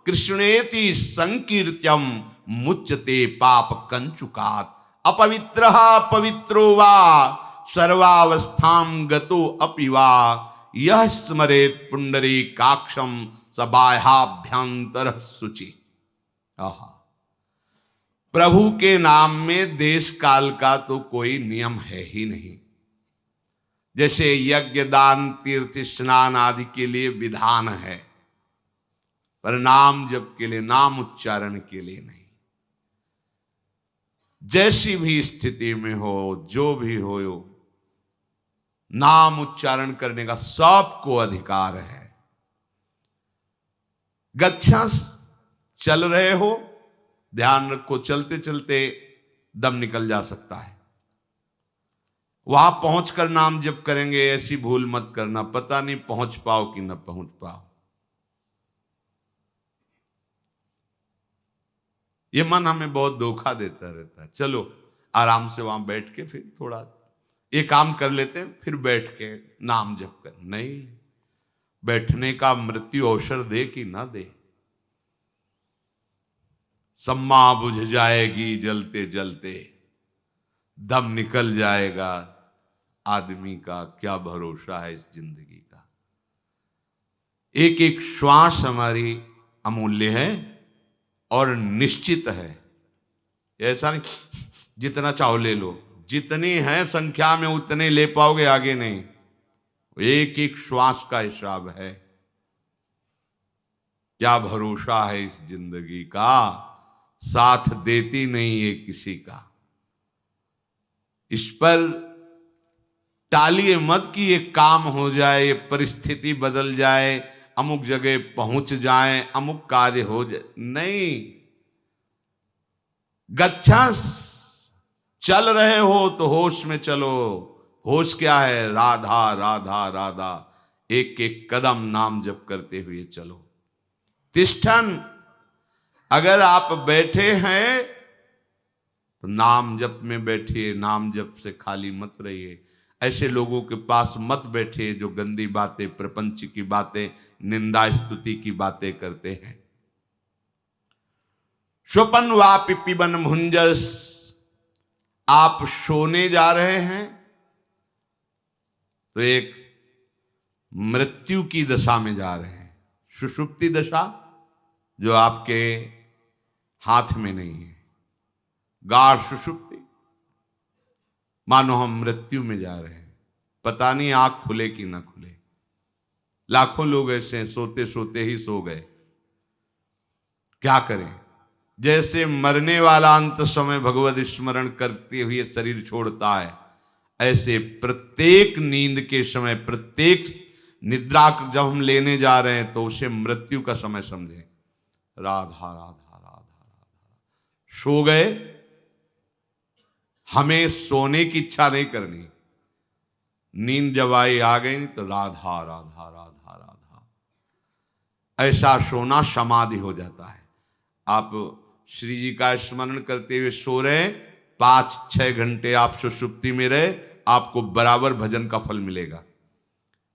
S1: कृष्णेति संकीर्त्यम मुच्यते पाप कंचुकात्। अपवित्रः पवित्रो वा सर्वावस्थां गतो अपि वा यः स्मरेत् पुंडरीकाक्षं स बाह्याभ्यंतरः शुचि। प्रभु के नाम में देश काल का तो कोई नियम है ही नहीं। जैसे यज्ञ दान तीर्थ स्नान आदि के लिए विधान है, पर नाम जप के लिए, नाम उच्चारण के लिए नहीं। जैसी भी स्थिति में हो, जो भी हो, नाम उच्चारण करने का सबको अधिकार है। गच्छंस, चल रहे हो, ध्यान रखो, चलते चलते दम निकल जा सकता है। वहां पहुंचकर नाम जप करेंगे, ऐसी भूल मत करना, पता नहीं पहुंच पाओ कि न पहुंच पाओ। ये मन हमें बहुत धोखा देता रहता है। चलो आराम से वहां बैठ के फिर थोड़ा ये काम कर लेते हैं, फिर बैठ के नाम जप कर। नहीं, बैठने का मृत्यु अवसर दे कि ना दे। सम्मा बुझ जाएगी जलते जलते, दम निकल जाएगा। आदमी का क्या भरोसा है इस जिंदगी का। एक एक श्वास हमारी अमूल्य है और निश्चित है। ऐसा नहीं जितना चाहो ले लो, जितनी है संख्या में उतने ले पाओगे, आगे नहीं। एक एक श्वास का हिसाब है। क्या भरोसा है इस जिंदगी का, साथ देती नहीं है किसी का। इस पर टालिए मत कि ये काम हो जाए, ये परिस्थिति बदल जाए, अमुक जगह पहुंच जाए, अमुक कार्य हो जाए। नहीं, गच्छस, चल रहे हो तो होश में चलो। होश क्या है? राधा राधा राधा, एक एक कदम नाम जप करते हुए चलो। तिष्ठन, अगर आप बैठे हैं तो नाम जप में बैठिए, नाम जप से खाली मत रहिए। ऐसे लोगों के पास मत बैठिए जो गंदी बातें, प्रपंच की बातें, निंदा स्तुति की बातें करते हैं। स्वपन वापि पिबन भुंजस, आप सोने जा रहे हैं तो एक मृत्यु की दशा में जा रहे हैं। सुषुप्ति दशा जो आपके हाथ में नहीं है, गाढ़ सुषुप्ति, मानो हम मृत्यु में जा रहे हैं, पता नहीं आंख खुले कि ना खुले। लाखों लोग ऐसे हैं, सोते सोते ही सो गए। क्या करें? जैसे मरने वाला अंत समय भगवत स्मरण करते हुए शरीर छोड़ता है, ऐसे प्रत्येक नींद के समय, प्रत्येक निद्रा जब हम लेने जा रहे हैं तो उसे मृत्यु का समय समझें। राधा राधा राधा राधा, सो गए, हमें सोने की इच्छा नहीं करनी। नींद जब आई आ गई नहीं तो राधा राधा राधा राधा, ऐसा सोना समाधि हो जाता है। आप श्री जी का स्मरण करते हुए सो रहे, 5-6 घंटे आप सुषुप्ति में रहे, आपको बराबर भजन का फल मिलेगा।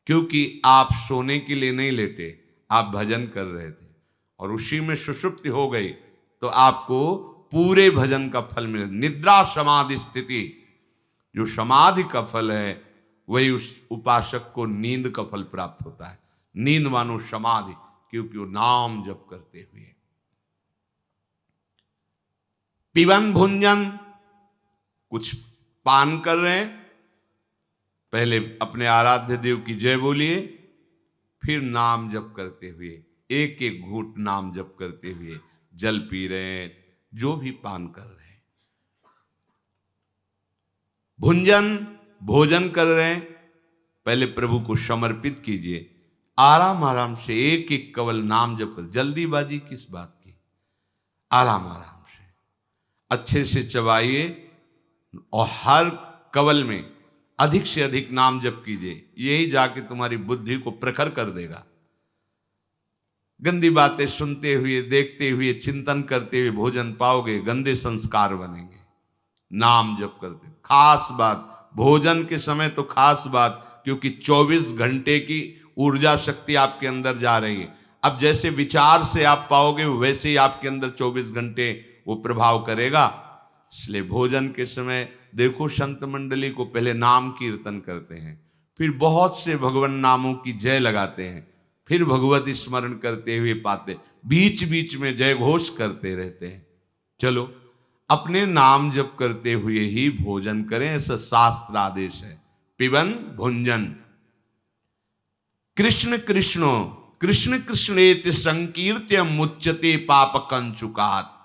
S1: क्योंकि आप सोने के लिए नहीं लेटे, आप भजन कर रहे थे और उसी में सुषुप्ति हो गई तो आपको पूरे भजन का फल मिले। निद्रा समाधि स्थिति, जो समाधि का फल है वही उस उपासक को नींद का फल प्राप्त होता है। नींद मानो समाधि, क्योंकि वो नाम जप करते हुए। पिबन भुंजन, कुछ पान कर रहे हैं, पहले अपने आराध्य देव की जय बोलिए, फिर नाम जप करते हुए, एक एक घूंट नाम जप करते हुए जल पी रहे हैं, जो भी पान कर रहे हैं। भुंजन, भोजन कर रहे हैं, पहले प्रभु को समर्पित कीजिए। आराम आराम से एक एक कवल नाम जप कर, जल्दीबाजी किस बात की, आराम आराम से अच्छे से चबाइए और हर कवल में अधिक से अधिक नाम जप कीजिए। यही जाके तुम्हारी बुद्धि को प्रखर कर देगा। गंदी बातें सुनते हुए, देखते हुए, चिंतन करते हुए भोजन पाओगे, गंदे संस्कार बनेंगे। नाम जप करते, खास बात भोजन के समय तो खास बात, क्योंकि 24 घंटे की ऊर्जा शक्ति आपके अंदर जा रही है। अब जैसे विचार से आप पाओगे वैसे ही आपके अंदर 24 घंटे वो प्रभाव करेगा। इसलिए भोजन के समय देखो, संत मंडली को पहले नाम कीर्तन करते हैं, फिर बहुत से भगवान नामों की जय लगाते हैं, फिर भगवत स्मरण करते हुए पाते, बीच बीच में जय घोष करते रहते हैं। चलो, अपने नाम जप करते हुए ही भोजन करें, ऐसा शास्त्र आदेश है। पिबन भुंजन, कृष्ण कृष्णो कृष्ण कृष्णेति संकीर्त्य मुच्यते पाप कंचुकात्।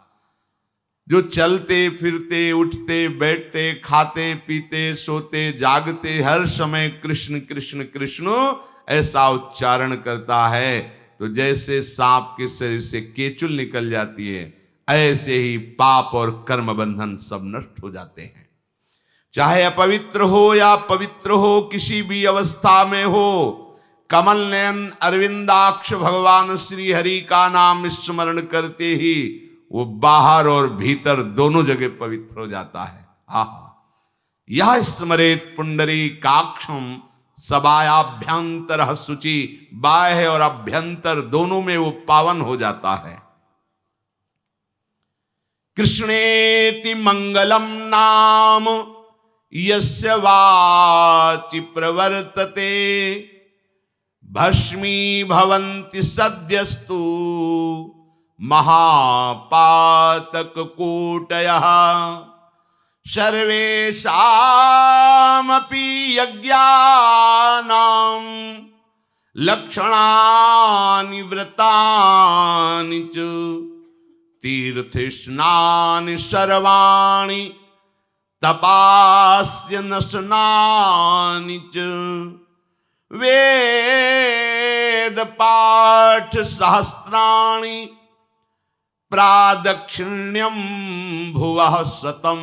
S1: जो चलते फिरते, उठते बैठते, खाते पीते, सोते जागते, हर समय कृष्ण कृष्ण कृष्ण ऐसा उच्चारण करता है, तो जैसे सांप के शरीर से केचुल निकल जाती है, ऐसे ही पाप और कर्म बंधन सब नष्ट हो जाते हैं। चाहे अपवित्र हो या पवित्र हो, किसी भी अवस्था में हो, कमल नयन अरविंदाक्ष भगवान श्री हरि का नाम स्मरण करते ही वो बाहर और भीतर दोनों जगह पवित्र हो जाता है। आहा, यह स्मरेत पुंडरी काक्षम सबायाभ्यंतर शुचि, बाह्य और अभ्यंतर दोनों में वो पावन हो जाता है। कृष्णेति मंगलम नाम यस्य वाचि प्रवर्तते, भस्मी भवन्ति सद्यस्तु महापातक कूटयः, सर्वेषामपि यज्ञानां लक्षणानि व्रतानि च तीर्थस्नानि सर्वाणि तपास्य नशनानि च वेद पाठ सहस्राणि प्रादक्षिण्यं भुवः शतं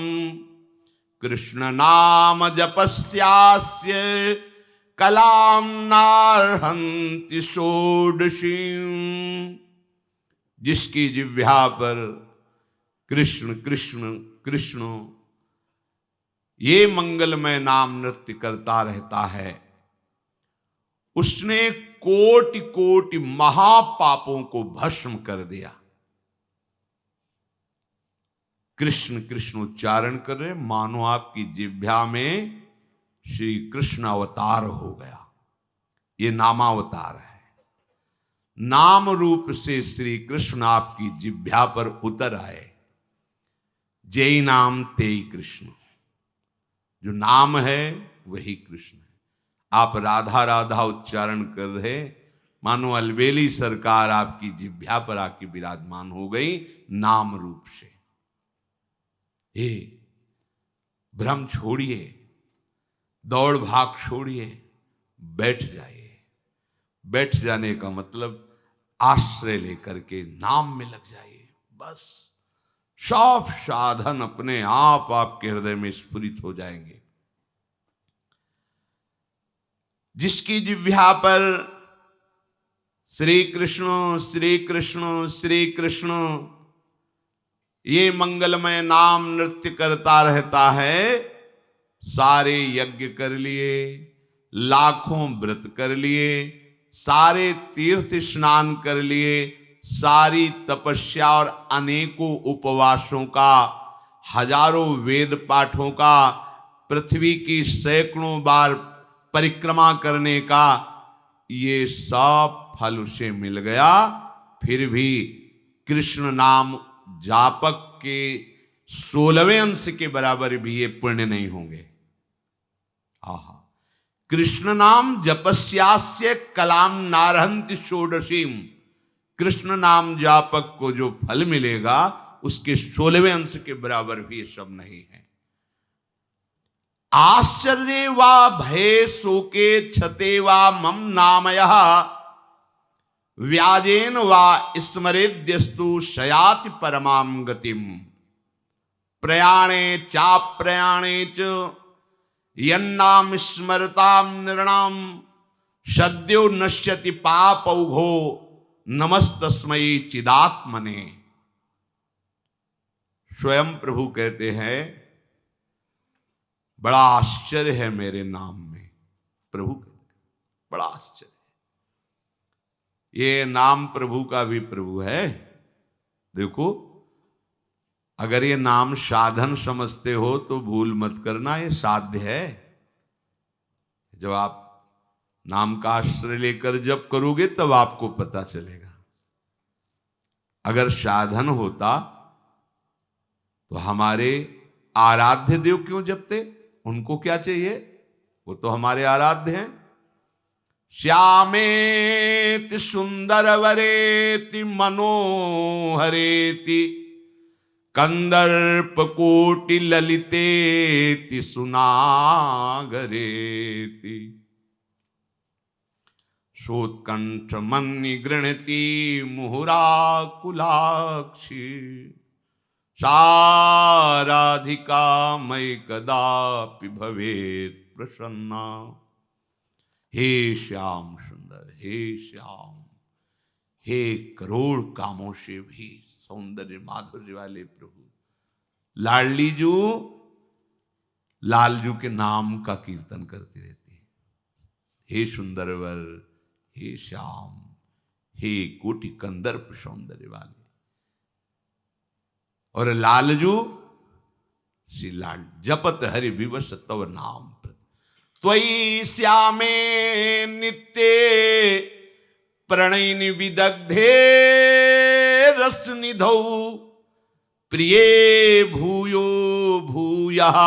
S1: कृष्ण नाम जपस्यास्य कलाम नार्हन्ति षोडशीं। जिसकी जिह्वा पर कृष्ण कृष्ण कृष्ण ये मंगलमय नाम नृत्य करता रहता है, उसने कोटि कोटि महापापों को भस्म कर दिया। कृष्ण कृष्ण उच्चारण कर रहे, मानो आपकी जिह्वा में श्री कृष्ण अवतार हो गया। ये नामावतार है। नाम रूप से श्री कृष्ण आपकी जिह्वा पर उतर आए। जय नाम तेई कृष्ण, जो नाम है वही कृष्ण है। आप राधा राधा उच्चारण कर रहे, मानो अलबेली सरकार आपकी जिह्वा पर आके विराजमान हो गई नाम रूप से। हे भ्रम छोड़िए, दौड़ भाग छोड़िए, बैठ जाइए। बैठ जाने का मतलब आश्रय लेकर के नाम में लग जाइए। बस सब साधन अपने आप आपके हृदय में स्फुरित हो जाएंगे। जिसकी जिह्वा पर श्री कृष्ण श्री कृष्ण श्री कृष्ण ये मंगलमय नाम नृत्य करता रहता है, सारे यज्ञ कर लिए, लाखों व्रत कर लिए, सारे तीर्थ स्नान कर लिए, सारी तपस्या और अनेकों उपवासों का, हजारों वेद पाठों का, पृथ्वी की सैकड़ों बार परिक्रमा करने का, ये सब फल उसे मिल गया। फिर भी कृष्ण नाम जापक के 16वें अंश के बराबर भी ये पुण्य नहीं होंगे। आहा, कृष्ण नाम जपस्यास्य कलाम नारहन्ति षोडशीम। कृष्ण नाम जापक को जो फल मिलेगा उसके 16वें अंश के बराबर भी ये सब नहीं है। आश्चर्य वा भये शोके क्षते वा मम नामयः व्याजेन वा स्मरेद्यस्तु शयाति परमां गतिम। प्रयाणे चाप्रयाणे च यन्नाम स्मरतां नृणाम सद्यो नश्यति पापौघो नमस्तस्मै चिदात्मने। स्वयं प्रभु कहते हैं, बड़ा आश्चर्य है मेरे नाम में। प्रभु बड़ा आश्चर्य, ये नाम प्रभु का भी प्रभु है। देखो, अगर ये नाम साधन समझते हो तो भूल मत करना, ये साध्य है। जब आप नाम का आश्रय लेकर जप करोगे तब आपको पता चलेगा। अगर साधन होता तो हमारे आराध्य देव क्यों जपते? उनको क्या चाहिए? वो तो हमारे आराध्य हैं। श्यामेति सुंदर वरेति मनोहरेति कंदर्प कोटि ललितेति सुनागरेति शोत्कंठ मन्नि गृणति मुहुराकुलाक्षी साराधिका मयि कदापि भवेत् प्रसन्ना। हे श्याम सुंदर, हे श्याम, हे करोड़ कामों से भी सौंदर्य माधुर्य वाले प्रभु। लाडली जू लालजू के नाम का कीर्तन करती रहती है। हे सुंदरवर, हे श्याम, हे कोटि कंदर्प सौंदर्य वाले। और लालजू श्री लाल जपत हरि विवश तव नाम त्वयि श्यामे नित्ये प्रणयिनि विदग्धे रसनिधौ प्रिये भूयो भूयः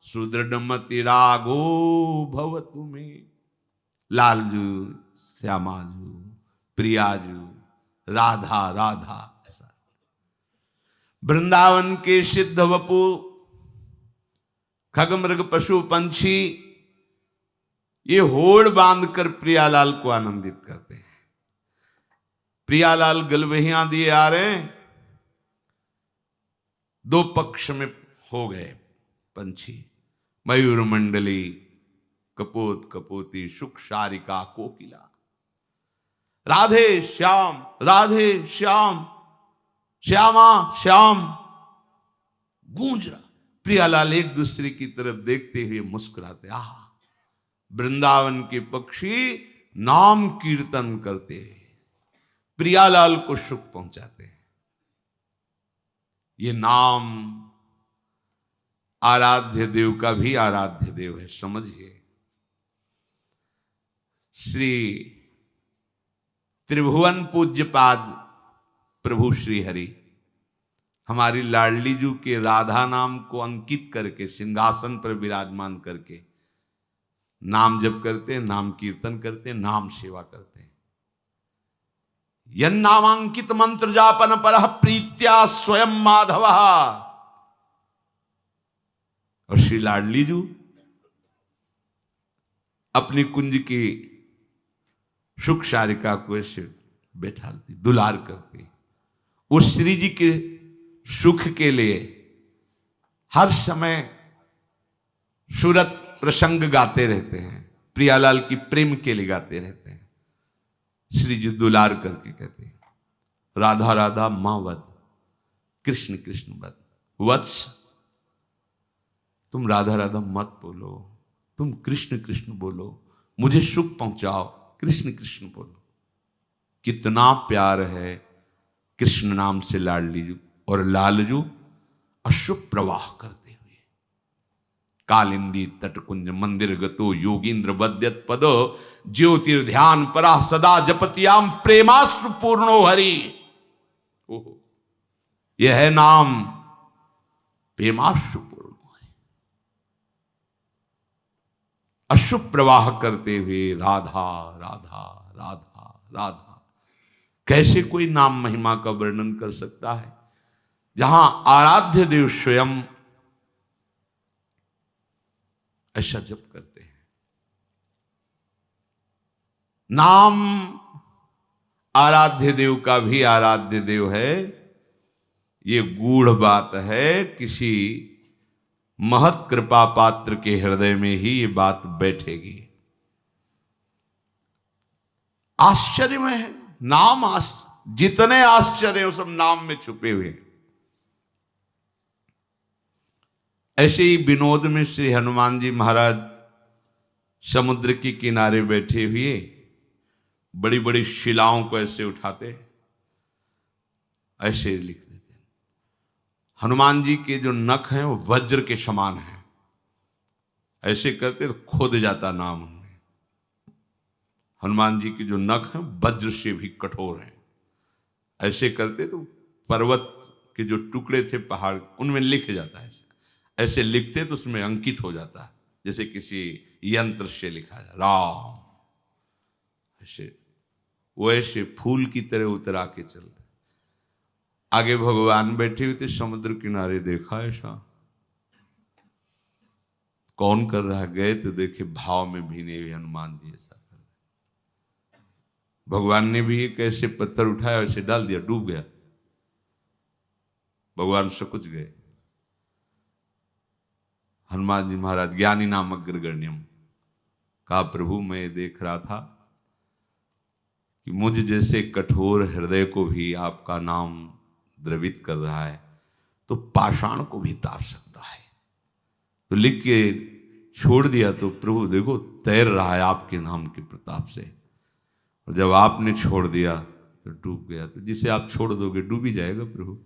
S1: सुदृढ़मति रागो भवतु मे। लालजू श्यामाजू, प्रियाजू, राधा राधा, ऐसा। वृंदावन के सिद्ध वपु, खगमृग पशु पंछी ये होड़ बांधकर प्रियालाल को आनंदित करते हैं। प्रियालाल गलवहियां दिए आ रहे हैं, दो पक्ष में हो गए पंछी, मयूर मंडली, कपोत कपोती, शुक शारिका, कोकिला, राधे श्याम, राधे श्याम, श्यामा श्याम गूंज रहा। प्रियालाल एक दूसरे की तरफ देखते हुए मुस्कुराते, आह वृंदावन के पक्षी नाम कीर्तन करते हैं, प्रियालाल को सुख पहुंचाते हैं। ये नाम आराध्य देव का भी आराध्य देव है, समझिए। श्री त्रिभुवन पूज्यपाद प्रभु श्री हरि हमारी लाडली जू के राधा नाम को अंकित करके सिंहासन पर विराजमान करके नाम जप करते हैं, नाम कीर्तन करते हैं, नाम सेवा करते हैं। यन्नामांकित मंत्र जापन परः प्रीत्या स्वयं माधव। और श्री लाडली जू अपनी कुंज की सुख शारिका को ऐसे बैठालती, दुलार करती। उस श्री जी के सुख के लिए हर समय सूरत प्रसंग गाते रहते हैं, प्रियालाल की प्रेम के लिए गाते रहते हैं। श्री जी दुलार करके कहते हैं, राधा राधा मां वद, कृष्ण कृष्ण वद। वत्स तुम राधा राधा मत बोलो, तुम कृष्ण कृष्ण बोलो, मुझे सुख पहुंचाओ, कृष्ण कृष्ण बोलो। कितना प्यार है कृष्ण नाम से लाडली जू। और लालजू अश्रु प्रवाह करते हुए कालिंदी तटकुंज मंदिर गतो योगींद्र वद्यत पदो ज्योतिर्ध्यान परा सदा जपतियाम प्रेमाश्रु पूर्णो हरि। ओहो, यह है नाम प्रेमाश्रु पूर्ण है। अश्रु प्रवाह करते हुए राधा राधा राधा राधा। कैसे कोई नाम महिमा का वर्णन कर सकता है जहां आराध्य देव स्वयं ऐसा जप करते हैं। नाम आराध्य देव का भी आराध्य देव है, ये गूढ़ बात है। किसी महत कृपा पात्र के हृदय में ही ये बात बैठेगी। आश्चर्य में है नाम, जितने आश्चर्य सब नाम में छुपे हुए हैं। ऐसे ही विनोद में श्री हनुमान जी महाराज समुद्र के किनारे बैठे हुए बड़ी बड़ी शिलाओं को ऐसे उठाते, ऐसे लिख देते। हनुमान जी के जो नख हैं वो वज्र के समान हैं, ऐसे करते तो खोद जाता नाम उनमें। हनुमान जी के जो नख हैं वज्र से भी कठोर हैं, ऐसे करते तो पर्वत के जो टुकड़े थे पहाड़ उनमें लिख जाता है। ऐसे लिखते तो उसमें अंकित हो जाता है, जैसे किसी यंत्र से लिखा जाए राम। ऐसे वो ऐसे फूल की तरह उतरा के चल रहे। आगे भगवान बैठे हुए थे समुद्र किनारे, देखा ऐसा कौन कर रहा है। गए तो देखे भाव में भीने हुए हनुमान जी ऐसा कर रहे। भगवान ने भी एक ऐसे पत्थर उठाया, ऐसे डाल दिया, डूब गया। भगवान सकुच गए। हनुमान जी महाराज ज्ञानी नाम अग्रगण्यम कहा, प्रभु मैं देख रहा था कि मुझ जैसे कठोर हृदय को भी आपका नाम द्रवित कर रहा है, तो पाषाण को भी तार सकता है। तो लिख के छोड़ दिया तो प्रभु देखो तैर रहा है आपके नाम के प्रताप से। और जब आपने छोड़ दिया तो डूब गया। तो जिसे आप छोड़ दोगे डूब ही जाएगा प्रभु।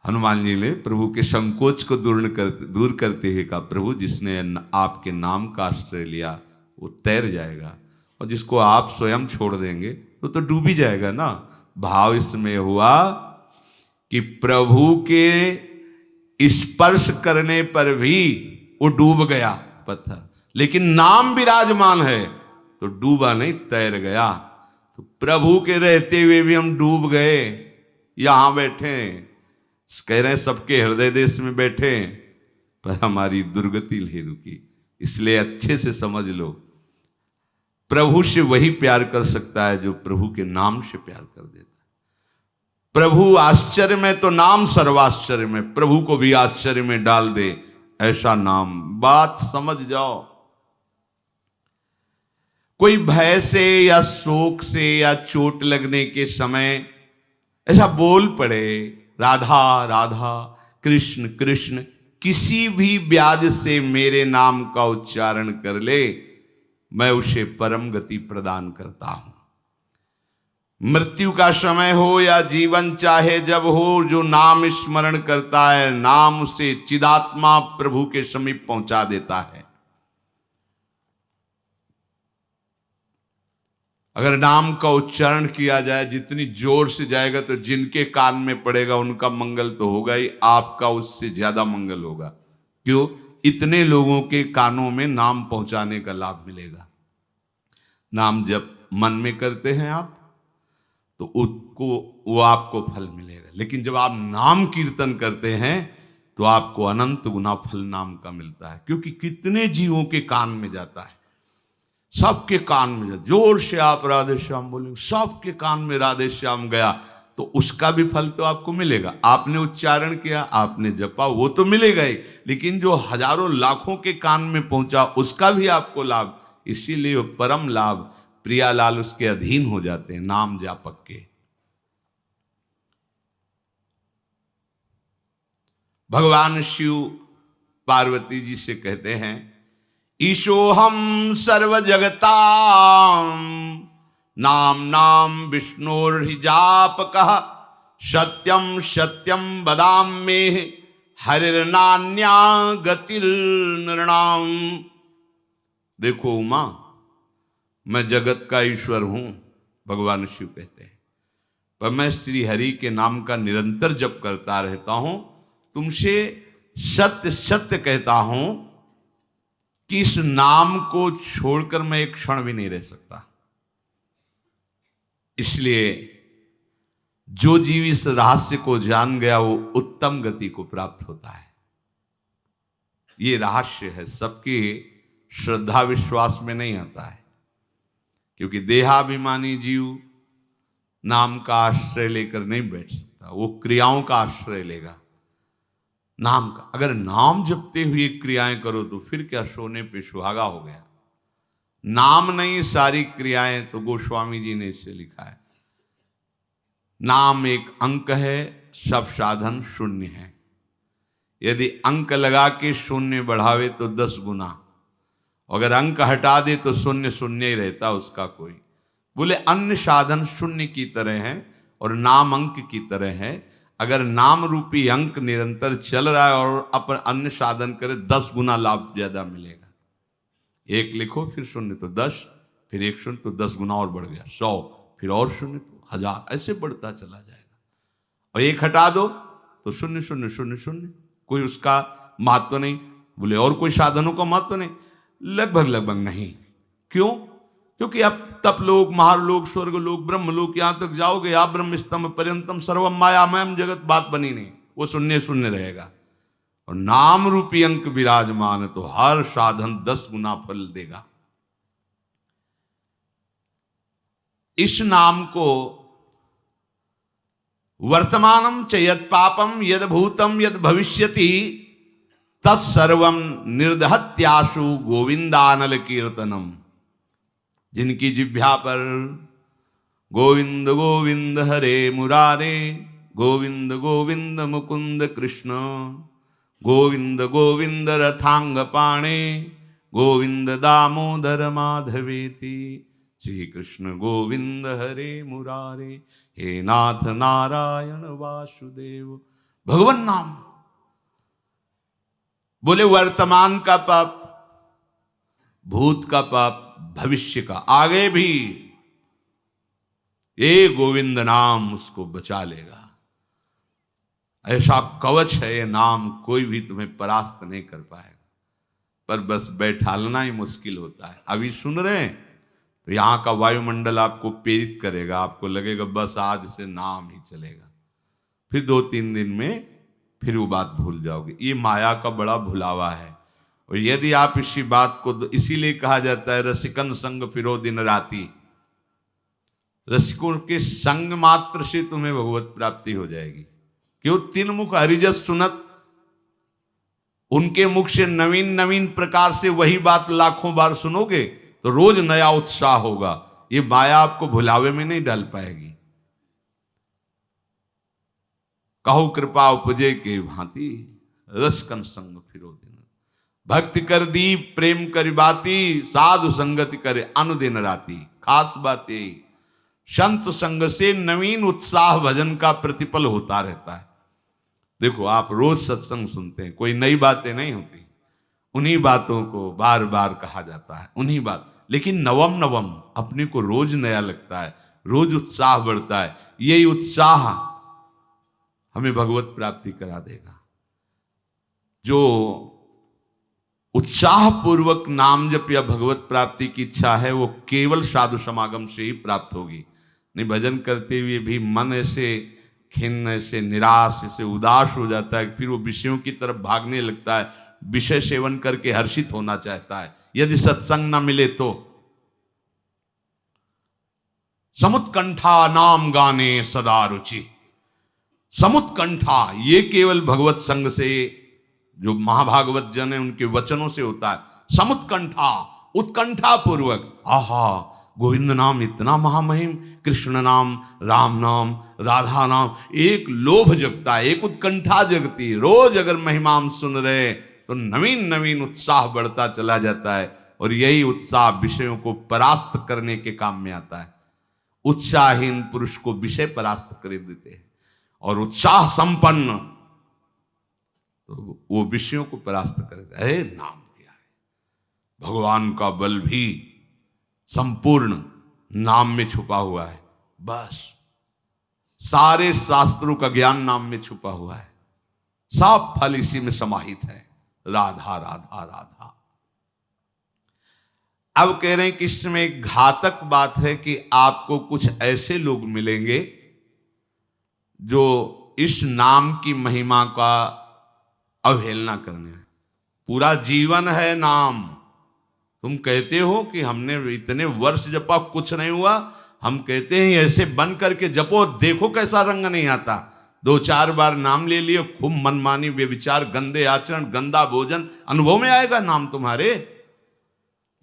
S1: हनुमान जी ने प्रभु के संकोच को दूर करते हुए कहा, प्रभु जिसने आपके नाम का आश्रय लिया वो तैर जाएगा, और जिसको आप स्वयं छोड़ देंगे तो डूब ही जाएगा ना। भाव इसमें हुआ कि प्रभु के स्पर्श करने पर भी वो डूब गया पत्थर, लेकिन नाम विराजमान है। तो डूबा नहीं, तैर गया। तो प्रभु के रहते हुए भी हम डूब गए, यहां बैठे, कह रहे हैं सबके हृदय देश में बैठे, पर हमारी दुर्गति नहीं रुकी। इसलिए अच्छे से समझ लो, प्रभु से वही प्यार कर सकता है जो प्रभु के नाम से प्यार कर देता है। प्रभु आश्चर्य में तो नाम सर्वाश्चर्य में, प्रभु को भी आश्चर्य में डाल दे ऐसा नाम। बात समझ जाओ। कोई भय से या शोक से या चोट लगने के समय ऐसा बोल पड़े राधा राधा कृष्ण कृष्ण, किसी भी व्याज से मेरे नाम का उच्चारण कर ले, मैं उसे परम गति प्रदान करता हूं। मृत्यु का समय हो या जीवन चाहे जब हो, जो नाम स्मरण करता है, नाम उसे चिदात्मा प्रभु के समीप पहुंचा देता है। अगर नाम का उच्चारण किया जाए, जितनी जोर से जाएगा तो जिनके कान में पड़ेगा उनका मंगल तो होगा ही, आपका उससे ज्यादा मंगल होगा। क्यों? इतने लोगों के कानों में नाम पहुंचाने का लाभ मिलेगा। नाम जब मन में करते हैं आप, तो उसको वो आपको फल मिलेगा। लेकिन जब आप नाम कीर्तन करते हैं तो आपको अनंत गुना फल नाम का मिलता है। क्योंकि कितने जीवों के कान में जाता है, सबके कान में जाता। जोर से आप राधे श्याम बोलेंगे, सबके कान में राधे श्याम गया, तो उसका भी फल तो आपको मिलेगा। आपने उच्चारण किया, आपने जपा, वो तो मिलेगा ही, लेकिन जो हजारों लाखों के कान में पहुंचा उसका भी आपको लाभ। इसीलिए वो परम लाभ प्रियालाल उसके अधीन हो जाते हैं, नाम जापक के। भगवान शिव पार्वती जी से कहते हैं, ईशोहम सर्व जगताम नाम नाम विष्णुर्हि जापकः, सत्यम सत्यम वदाम में हरिर्नान्या गतिर्नृणाम। देखो उमा, मैं जगत का ईश्वर हूं, भगवान शिव कहते हैं, पर मैं श्री हरि के नाम का निरंतर जप करता रहता हूं। तुमसे सत्य सत्य कहता हूं कि इस नाम को छोड़कर मैं एक क्षण भी नहीं रह सकता। इसलिए जो जीव इस रहस्य को जान गया वो उत्तम गति को प्राप्त होता है। ये रहस्य है, सबकी श्रद्धा विश्वास में नहीं आता है। क्योंकि देहाभिमानी जीव नाम का आश्रय लेकर नहीं बैठ सकता, वो क्रियाओं का आश्रय लेगा। नाम का, अगर नाम जपते हुए क्रियाएं करो तो फिर क्या सोने पे सुहागा हो गया। नाम नहीं सारी क्रियाएं, तो गोस्वामी जी ने इससे लिखा है, नाम एक अंक है, सब साधन शून्य है। यदि अंक लगा के शून्य बढ़ावे तो 10 गुना, अगर अंक हटा दे तो शून्य शून्य ही रहता उसका कोई। बोले अन्य साधन शून्य की तरह है और नाम अंक की तरह है। अगर नाम रूपी अंक निरंतर चल रहा है और अपन अन्य साधन करे, 10 गुना लाभ ज्यादा मिलेगा। 1 लिखो फिर शून्य तो 10, फिर 1 शून्य तो 10 गुना और बढ़ गया 100, फिर और शून्य तो 1000, ऐसे बढ़ता चला जाएगा। और 1 हटा दो तो शून्य शून्य शून्य शून्य, कोई उसका महत्व नहीं। बोले और कोई साधनों का महत्व नहीं, लगभग नहीं। क्यों? क्योंकि अब तप लोक, महालोक, स्वर्ग लोक, ब्रह्म लोक, यहां तक जाओगे आप ब्रह्म स्तंभ पर्यंतम सर्वम मायामयम जगत, बात बनी नहीं, वो शून्य शून्य रहेगा। और नाम रूपी अंक विराजमान तो हर साधन 10 गुना फल देगा। इस नाम को वर्तमानम च यद पापम यद भूतम यद भविष्यति तत्सर्वम निर्दहत्याशु गोविंदानल कीर्तनम। जिनकी जिह्वा पर गोविंद गोविंद हरे मुरारे, गोविंद गोविंद मुकुंद कृष्ण, गोविंद गोविंद रथांग पाणे, गोविंद दामोदर माधवेति, श्री कृष्ण गोविंद हरे मुरारे, हे नाथ नारायण वासुदेव। भगवान नाम। बोले वर्तमान का पाप, भूत का पाप, भविष्य का, आगे भी ये गोविंद नाम उसको बचा लेगा। ऐसा कवच है ये नाम, कोई भी तुम्हें परास्त नहीं कर पाएगा। पर बस बैठालना ही मुश्किल होता है। अभी सुन रहे हैं तो यहाँ का वायुमंडल आपको प्रेरित करेगा, आपको लगेगा बस आज से नाम ही चलेगा। फिर 2-3 दिन में फिर वो बात भूल जाओगे। ये माया का बड़ा भुलावा है। और यदि आप इसी बात को, इसीलिए कहा जाता है रसिकन संग फिरो दिन राती, रसिकों के संग मात्र से तुम्हें भगवत प्राप्ति हो जाएगी। क्यों? 3 मुख हरिजस सुनत, उनके मुख से नवीन नवीन प्रकार से वही बात लाखों बार सुनोगे तो रोज नया उत्साह होगा। ये माया आपको भुलावे में नहीं डाल पाएगी। कहो कृपा उपजे के भांति, रसकन संग फिरो दिन, भक्ति कर दीप प्रेम करी बाती, साधु संगति करे अनुदिन राती। खास बात ये, संत संग से नवीन उत्साह भजन का प्रतिपल होता रहता है। देखो आप रोज सत्संग सुनते हैं, कोई नई बातें नहीं होती, उन्हीं बातों को बार बार कहा जाता है, उन्हीं बात, लेकिन नवम नवम अपने को रोज नया लगता है, रोज उत्साह बढ़ता है। यही उत्साह हमें भगवत प्राप्ति करा देगा। जो उत्साह पूर्वक नाम जप या भगवत प्राप्ति की इच्छा है वो केवल साधु समागम से ही प्राप्त होगी। नहीं, भजन करते हुए भी मन ऐसे खिन्न, ऐसे निराश, ऐसे उदास हो जाता है, फिर वो विषयों की तरफ भागने लगता है, विषय सेवन करके हर्षित होना चाहता है। यदि सत्संग ना मिले तो समुत्कंठा नाम गाने सदा रुचि। समुत्कंठा ये केवल भगवत संग से, जो महाभागवत जन है उनके वचनों से होता है। समुत्कंठा, उत्कंठा पूर्वक, आहा गोविंद नाम इतना महामहिम, कृष्ण नाम, राम नाम, राधा नाम, एक लोभ जगता है, एक उत्कंठा जगती। रोज अगर महिमाम सुन रहे तो नवीन नवीन उत्साह बढ़ता चला जाता है, और यही उत्साह विषयों को परास्त करने के काम में आता है। उत्साहहीन पुरुष को विषय परास्त कर देते हैं, और उत्साह संपन्न तो वो विषयों को परास्त कर देता है। नाम क्या है? भगवान का बल भी संपूर्ण नाम में छुपा हुआ है। बस सारे शास्त्रों का ज्ञान नाम में छुपा हुआ है, सब फल इसी में समाहित है। राधा राधा राधा। अब कह रहे हैं कि इसमें एक घातक बात है कि आपको कुछ ऐसे लोग मिलेंगे जो इस नाम की महिमा का अवहेलना करने हैं। पूरा जीवन है नाम। तुम कहते हो कि हमने इतने वर्ष जपा, कुछ नहीं हुआ। हम कहते हैं ऐसे बन करके जपो, देखो कैसा रंग नहीं आता। 2-4 बार नाम ले लियो, खूब मनमानी व्यभिचार, गंदे आचरण, गंदा भोजन अनुभव में आएगा नाम तुम्हारे,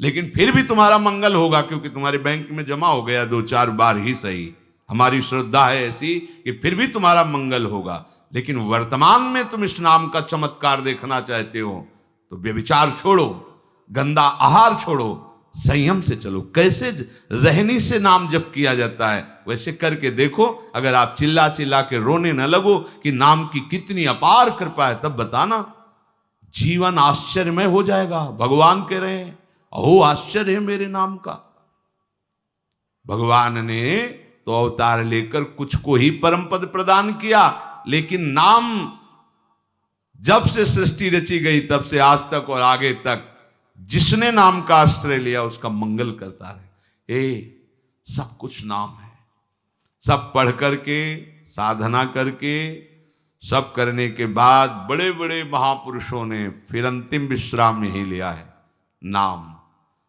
S1: लेकिन फिर भी तुम्हारा मंगल होगा, क्योंकि तुम्हारे बैंक में जमा हो गया 2-4 बार ही सही। हमारी श्रद्धा है ऐसी कि फिर भी तुम्हारा मंगल होगा। लेकिन वर्तमान में तुम इस नाम का चमत्कार देखना चाहते हो तो व्यभिचार छोड़ो, गंदा आहार छोड़ो, संयम से चलो। कैसे रहनी से नाम जप किया जाता है वैसे करके देखो। अगर आप चिल्ला चिल्ला के रोने न लगो कि नाम की कितनी अपार कृपा है, तब बताना, जीवन आश्चर्यमय हो जाएगा। भगवान कह रहे हैं अहो आश्चर्य है मेरे नाम का। भगवान ने तो अवतार लेकर कुछ को ही परम पद प्रदान किया, लेकिन नाम जब से सृष्टि रची गई तब से आज तक और आगे तक जिसने नाम का आश्रय लिया उसका मंगल करता रहे। सब कुछ नाम है। सब पढ़ करके, साधना करके, सब करने के बाद बड़े बड़े महापुरुषों ने फिर अंतिम विश्राम यही लिया है, नाम।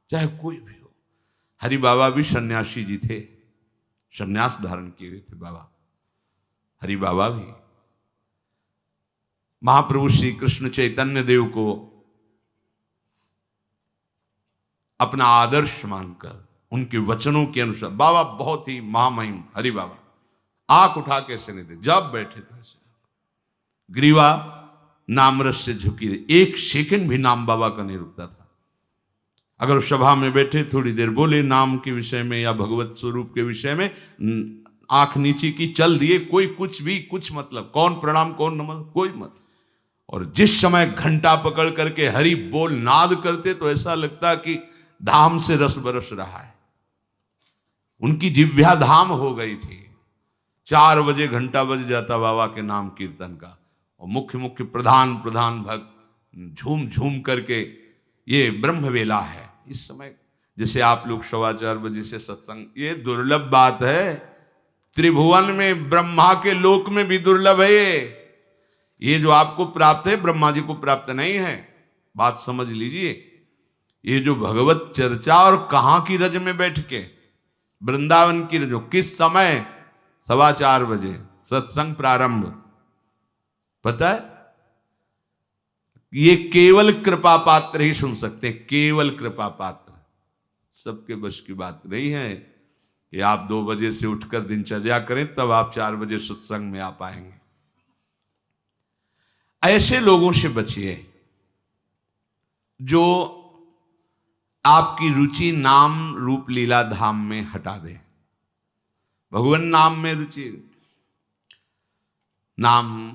S1: चाहे कोई भी हो। हरि बाबा भी सन्यासी जी थे, सन्यास धारण किए हुए थे बाबा। हरि बाबा भी महाप्रभु श्री कृष्ण चैतन्य देव को अपना आदर्श मानकर उनके वचनों के अनुसार, बाबा बहुत ही महामहिम हरि बाबा आंख उठा के ऐसे नहीं थे, जब बैठे थे ऐसे ग्रीवा नामरस से झुकी रही। 1 सेकंड भी नाम बाबा का नहीं रुकता था। अगर सभा में बैठे थोड़ी देर बोले नाम के विषय में या भगवत स्वरूप के विषय में, आंख नीचे की, चल दिए, कोई कुछ भी कुछ मतलब, कौन प्रणाम कौन नमन, कोई मत। और जिस समय घंटा पकड़ करके हरि बोल नाद करते तो ऐसा लगता कि धाम से रस बरस रहा है। उनकी जिह्वा धाम हो गई थी। 4 बजे घंटा बज जाता बाबा के नाम कीर्तन का, और मुख्य मुख्य प्रधान भक्त झूम झूम करके, ये ब्रह्म वेला है। इस समय जैसे आप लोग 4:15 से सत्संग, ये दुर्लभ बात है। त्रिभुवन में ब्रह्मा के लोक में भी दुर्लभ है ये जो आपको प्राप्त है ब्रह्मा जी को प्राप्त नहीं है। बात समझ लीजिए। ये जो भगवत चर्चा, और कहां की रज में बैठ के, वृंदावन की रज, किस समय, 4:15 सत्संग प्रारंभ। पता है, ये केवल कृपा पात्र ही सुन सकते हैं, केवल कृपा पात्र। सबके बस की बात नहीं है कि आप 2 बजे से उठकर दिनचर्या करें तब आप 4 बजे सत्संग में आ पाएंगे। ऐसे लोगों से बचिए जो आपकी रुचि नाम रूप लीला धाम में हटा दे। भगवान नाम में रुचि, नाम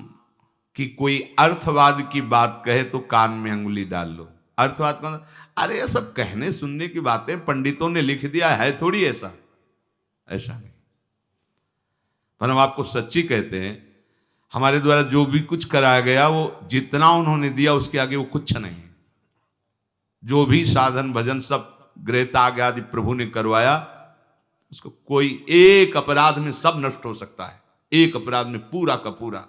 S1: की कोई अर्थवाद की बात कहे तो कान में अंगुली डाल लो। अर्थवाद का अरे ये सब कहने सुनने की बातें पंडितों ने लिख दिया है, थोड़ी ऐसा नहीं। पर हम आपको सच्ची कहते हैं, हमारे द्वारा जो भी कुछ कराया गया वो जितना उन्होंने दिया उसके आगे वो कुछ नहीं है। जो भी साधन भजन सब गृहत्याग आदि प्रभु ने करवाया, उसको कोई एक अपराध में सब नष्ट हो सकता है, एक अपराध में पूरा का पूरा।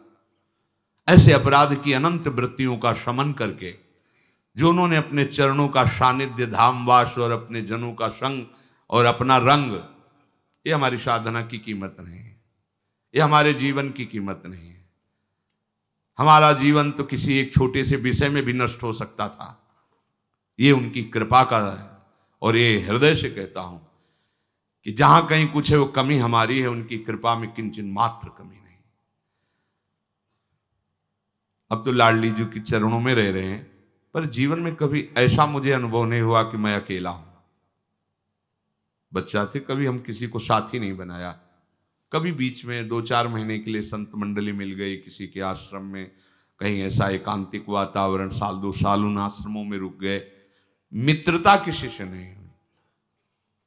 S1: ऐसे अपराध की अनंत वृत्तियों का शमन करके जो उन्होंने अपने चरणों का सानिध्य धामवास और अपने जनों का संग और अपना रंग, ये हमारी साधना की कीमत नहीं है, ये हमारे जीवन की कीमत नहीं है। हमारा जीवन तो किसी एक छोटे से विषय में भी नष्ट हो सकता था, ये उनकी कृपा का है। और ये हृदय से कहता हूं कि जहां कहीं कुछ है वो कमी हमारी है, उनकी कृपा में किंचन मात्र कमी नहीं। अब तो लाडली जी के चरणों में रह रहे हैं, पर जीवन में कभी ऐसा मुझे अनुभव नहीं हुआ कि मैं अकेला हूं। बच्चा थे, कभी हम किसी को साथी नहीं बनाया। कभी बीच में 2-4 महीने के लिए संत मंडली मिल गई किसी के आश्रम में, कहीं ऐसा एकांतिक वातावरण, 1-2 साल उन आश्रमों में रुक गए। मित्रता किसी से नहीं हुई।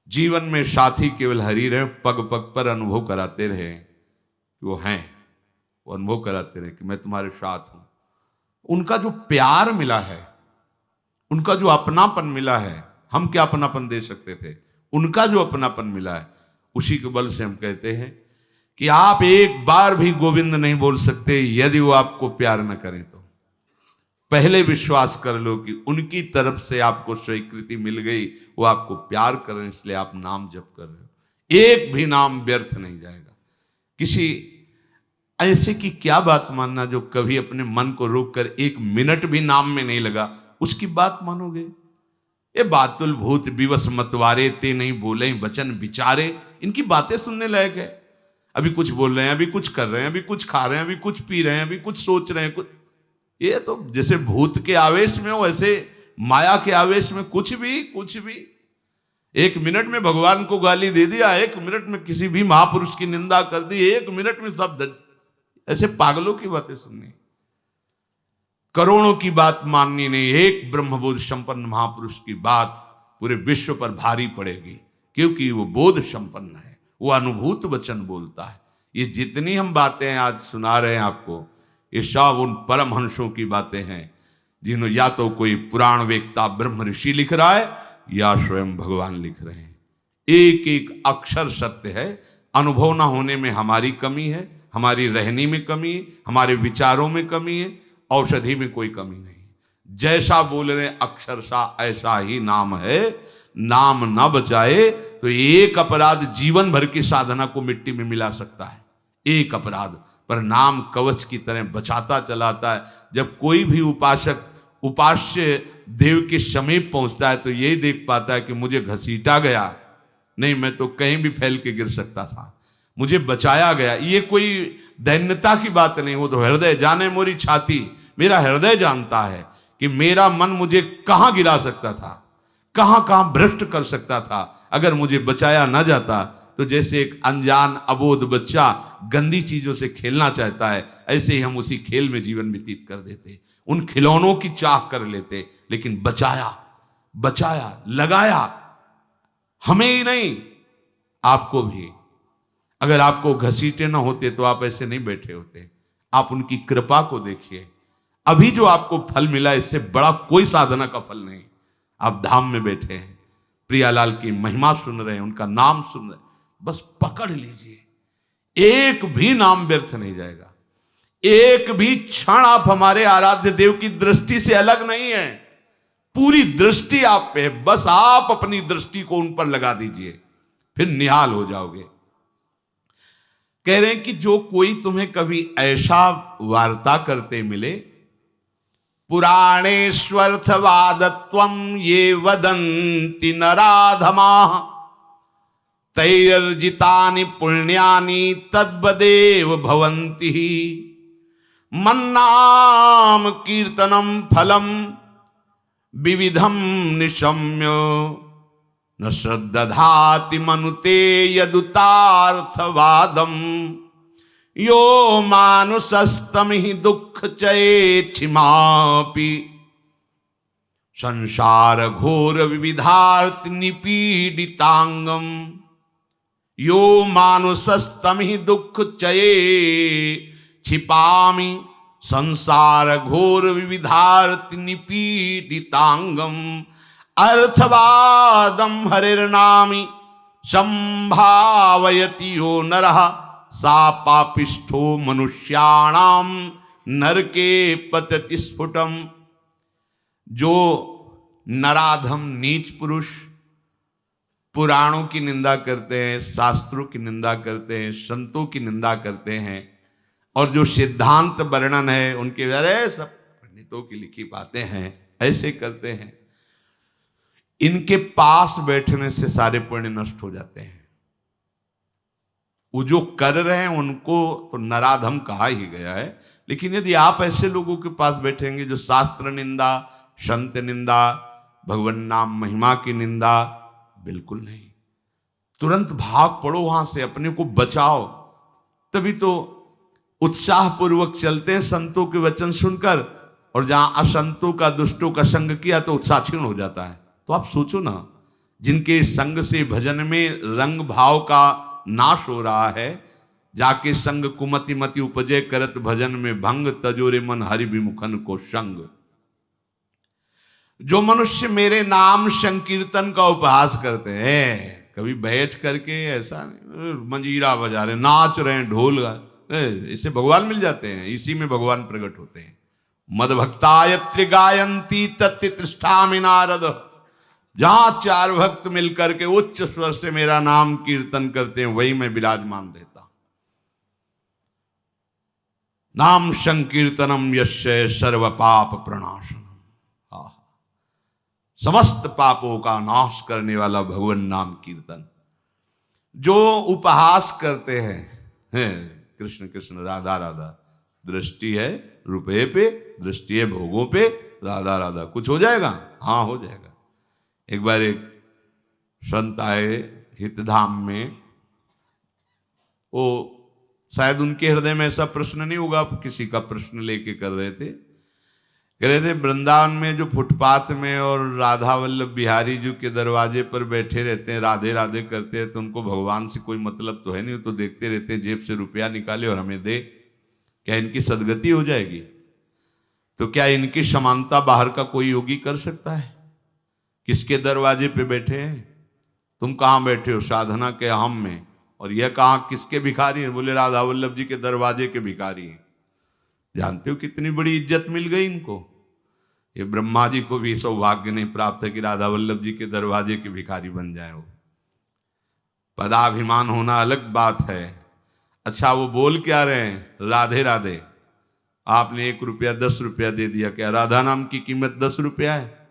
S1: जीवन में साथी केवल हरि रहे, पग पग पर अनुभव कराते रहे कि वो हैं, वो अनुभव कराते रहे कि मैं तुम्हारे साथ हूं। उनका जो प्यार मिला है, उनका जो अपनापन मिला है, हम क्या अपनापन दे सकते थे, उनका जो अपनापन मिला है, उसी के बल से हम कहते हैं कि आप एक बार भी गोविंद नहीं बोल सकते यदि वो आपको प्यार न करें तो। पहले विश्वास कर लो कि उनकी तरफ से आपको स्वीकृति मिल गई, वो आपको प्यार कर रहे हैं, इसलिए आप नाम जप कर रहे हो। एक भी नाम व्यर्थ नहीं जाएगा। किसी ऐसे की क्या बात मानना जो कभी अपने मन को रोककर 1 मिनट भी नाम में नहीं लगा, उसकी बात मानोगे? ये बातुल भूत विवश मतवारे, ते नहीं बोले वचन विचारे, इनकी बातें सुनने लायक है। अभी कुछ बोल रहे हैं, अभी कुछ कर रहे हैं, अभी कुछ खा रहे हैं, अभी कुछ पी रहे हैं, अभी कुछ सोच रहे हैं, कुछ। ये तो जैसे भूत के आवेश में हो, ऐसे माया के आवेश में कुछ भी। 1 मिनट में भगवान को गाली दे दिया, 1 मिनट में किसी भी महापुरुष की निंदा कर दी, 1 मिनट में सब ऐसे पागलों की बातें सुननी, करोड़ों की बात माननी नहीं। एक ब्रह्मबोध संपन्न महापुरुष की बात पूरे विश्व पर भारी पड़ेगी, क्योंकि वो बोध संपन्न है, वो अनुभूत वचन बोलता है। ये जितनी हम बातें आज सुना रहे हैं आपको, ये सब उन परमहंसों की बातें हैं जिन्होंने या तो कोई पुराण वेत्ता ब्रह्म ऋषि लिख रहा है या स्वयं भगवान लिख रहे हैं। एक एक अक्षर सत्य है। अनुभव ना होने में हमारी कमी है, हमारी रहनी में कमी है, हमारे विचारों में कमी है, औषधि में कोई कमी नहीं। जैसा बोल रहे अक्षरशा ऐसा ही नाम है। नाम ना बचाए तो एक अपराध जीवन भर की साधना को मिट्टी में मिला सकता है, एक अपराध। पर नाम कवच की तरह बचाता चलाता है। जब कोई भी उपासक उपास्य देव के समीप पहुंचता है तो यही देख पाता है कि मुझे घसीटा गया नहीं, मैं तो कहीं भी फैल के गिर सकता था, मुझे बचाया गया। ये कोई दैन्यता की बात नहीं, वो तो हृदय जाने मोरी छाती। मेरा हृदय जानता है कि मेरा मन मुझे कहां गिरा सकता था, कहां कहां भ्रष्ट कर सकता था। अगर मुझे बचाया ना जाता तो जैसे एक अनजान अबोध बच्चा गंदी चीजों से खेलना चाहता है, ऐसे ही हम उसी खेल में जीवन व्यतीत कर देते, उन खिलौनों की चाह कर लेते। लेकिन बचाया लगाया, हमें ही नहीं आपको भी। अगर आपको घसीटे ना होते तो आप ऐसे नहीं बैठे होते। आप उनकी कृपा को देखिए। अभी जो आपको फल मिला, इससे बड़ा कोई साधना का फल नहीं। आप धाम में बैठे हैं, प्रियालाल की महिमा सुन रहे हैं, उनका नाम सुन रहे हैं, बस पकड़ लीजिए, एक भी नाम व्यर्थ नहीं जाएगा। एक भी क्षण आप हमारे आराध्य देव की दृष्टि से अलग नहीं है, पूरी दृष्टि आप पे है, बस आप अपनी दृष्टि को उन पर लगा दीजिए, फिर निहाल हो जाओगे। कह रहे हैं कि जो कोई तुम्हें कभी ऐसा वार्ता करते मिले, पुराणेष्वर्थवादत्वं ये वदन्ति नराधमा, तैर्जितानि पुण्यानि तद्वदेव भवन्ति, मन्नाम कीर्तनम फलम विविधम निशम्य, न श्रद्धाति मनुते यदुतार्थवादम, यो मानुषस्तमिहि दुःख चेच्छिमापि, संसार घोर विविधार्थ निपीडितांगम, यो मानुषस्तमिहि दुःख चये छिपामि, संसार घोर विविधार्थ निपीडितांगम, अर्थवादम हरिर्नामि संभावयति यो नरः, सा पापिष्ठो मनुष्याणाम नरके पतति स्फुटम। जो नराधम नीच पुरुष पुराणों की निंदा करते हैं, शास्त्रों की निंदा करते हैं, संतों की निंदा करते हैं, और जो सिद्धांत वर्णन है उनके अरे सब पंडितों की लिखी बातें हैं, ऐसे करते हैं, इनके पास बैठने से सारे पुण्य नष्ट हो जाते हैं। वो जो कर रहे हैं उनको तो नराधम कहा ही गया है, लेकिन यदि आप ऐसे लोगों के पास बैठेंगे जो शास्त्र निंदा, संत निंदा, भगवान नाम महिमा की निंदा, बिल्कुल नहीं, तुरंत भाग पड़ो वहां से, अपने को बचाओ। तभी तो उत्साह पूर्वक चलते हैं संतों के वचन सुनकर, और जहां असंतों का, दुष्टों का संग किया तो उत्साह क्षीण हो जाता है। तो आप सोचो ना, जिनके संग से भजन में रंग भाव का नाश हो रहा है, जाके संग कुमति मति उपजे करत भजन में भंग, तजोरे मन हरि विमुखन को संग। जो मनुष्य मेरे नाम संकीर्तन का उपहास करते हैं, कभी बैठ करके ऐसा मंजीरा बजा रहे, नाच रहे हैं, ढोल गा, इससे भगवान मिल जाते हैं, इसी में भगवान प्रकट होते हैं। मद भक्तायत्रि गायंती तत्तिष्ठामि नारद, जहां चार भक्त मिलकर के उच्च स्वर से मेरा नाम कीर्तन करते हैं, वही मैं विराजमान रहता। नाम संकीर्तनम यस्य सर्व पाप प्रणाशनम, समस्त पापों का नाश करने वाला भगवान नाम कीर्तन। जो उपहास करते हैं कृष्ण कृष्ण राधा राधा, दृष्टि है रुपये पे, दृष्टि है भोगों पे, राधा राधा, कुछ हो जाएगा? हाँ हो जाएगा। एक बार एक संत आए हितधाम में, वो शायद उनके हृदय में ऐसा प्रश्न नहीं होगा, किसी का प्रश्न लेके कर रहे थे। कह रहे थे वृंदावन में जो फुटपाथ में और राधा वल्लभ बिहारी जी के दरवाजे पर बैठे रहते हैं, राधे राधे करते हैं, तो उनको भगवान से कोई मतलब तो है नहीं, तो देखते रहते हैं जेब से रुपया निकाले और हमें दे, क्या इनकी सदगति हो जाएगी? तो क्या इनकी समानता बाहर का कोई योगी कर सकता है? किसके दरवाजे पे बैठे हैं? तुम कहाँ बैठे हो? साधना के हम में। और यह कहाँ किसके भिखारी हैं? बोले राधा वल्लभ जी के दरवाजे के भिखारी हैं। जानते हो कितनी बड़ी इज्जत मिल गई इनको? ये ब्रह्मा जी को भी सौभाग्य नहीं प्राप्त है कि राधा वल्लभ जी के दरवाजे के भिखारी बन जाए। वो पदाभिमान होना अलग बात है। अच्छा वो बोल क्या रहे हैं? राधे राधे। आपने 1 रुपया 10 रुपया दे दिया, क्या राधा नाम की कीमत 10 रुपया है?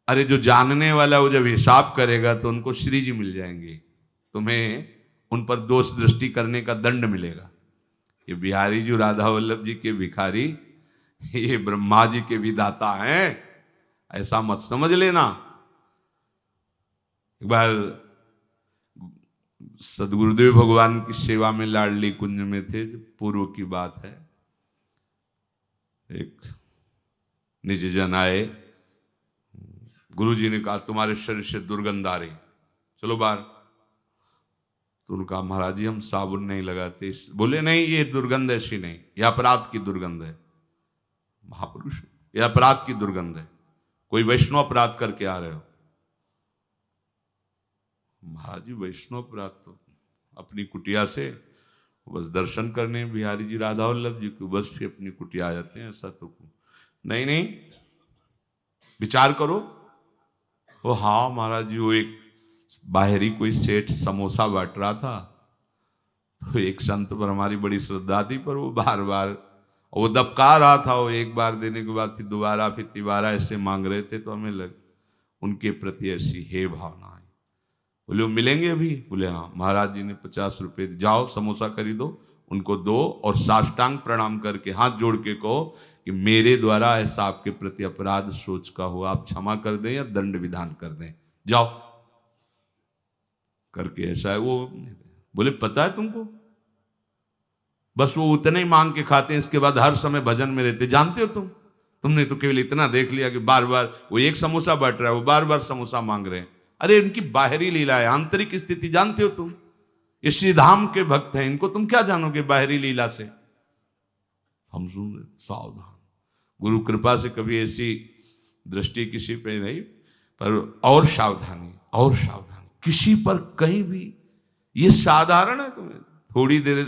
S1: अरे जो जानने वाला वो जब हिसाब करेगा तो उनको श्री जी मिल जाएंगे, तुम्हें उन पर दोष दृष्टि करने का दंड मिलेगा। ये बिहारी जी राधा वल्लभ जी के भिखारी, ये ब्रह्मा जी के विदाता हैं, ऐसा मत समझ लेना। एक बार सदगुरुदेव भगवान की सेवा में लाडली कुंज में थे, पूर्व की बात है। एक निज जन आए, गुरुजी ने कहा तुम्हारे शरीर से दुर्गंध आ रही, चलो बाहर। तो उनका महाराज जी हम साबुन नहीं लगाते। बोले नहीं ये दुर्गंध ऐसी नहीं, यह अपराध की दुर्गंध है। महापुरुष, यह अपराध की दुर्गंध है, कोई वैष्णव अपराध करके आ रहे हो। महाराज जी वैष्णव प्राप्त अपनी कुटिया से बस दर्शन करने बिहारी जी राधा वल्लभ जी को बस फिर अपनी कुटिया आ जाते हैं, ऐसा तो नहीं। नहीं विचार करो। वो हाँ महाराज जी, वो एक बाहरी कोई सेठ समोसा बांट रहा था, तो एक संत पर हमारी बड़ी श्रद्धा थी, पर वो बार बार वो दबका रहा था। वो एक बार देने के बाद फिर दोबारा फिर तिबारा ऐसे मांग रहे थे, तो हमें लग उनके प्रति ऐसी हे भावना आई। बोले वो मिलेंगे अभी? बोले हाँ। महाराज जी ने 50 रुपये, जाओ समोसा खरीदो, उनको दो और साष्टांग प्रणाम करके हाथ जोड़ के कहो कि मेरे द्वारा ऐसा आपके प्रति अपराध सोच का हो, आप क्षमा कर दें या दंड विधान कर दें, जाओ करके ऐसा है। वो बोले पता है तुमको, बस वो उतने ही मांग के खाते हैं, इसके बाद हर समय भजन में रहते, जानते हो तुमने तो केवल इतना देख लिया कि बार बार वो एक समोसा बांट रहा है, वो बार बार समोसा मांग रहे हैं। अरे इनकी बाहरी लीला है, आंतरिक स्थिति जानते हो तुम? ये श्री धाम के भक्त हैं, इनको तुम क्या जानोगे बाहरी लीला से? हम सुन रहे, सावधान। गुरु कृपा से कभी ऐसी दृष्टि किसी पे नहीं, पर और सावधानी, और सावधानी किसी पर कहीं भी। ये साधारण है तुम्हें थोड़ी देर।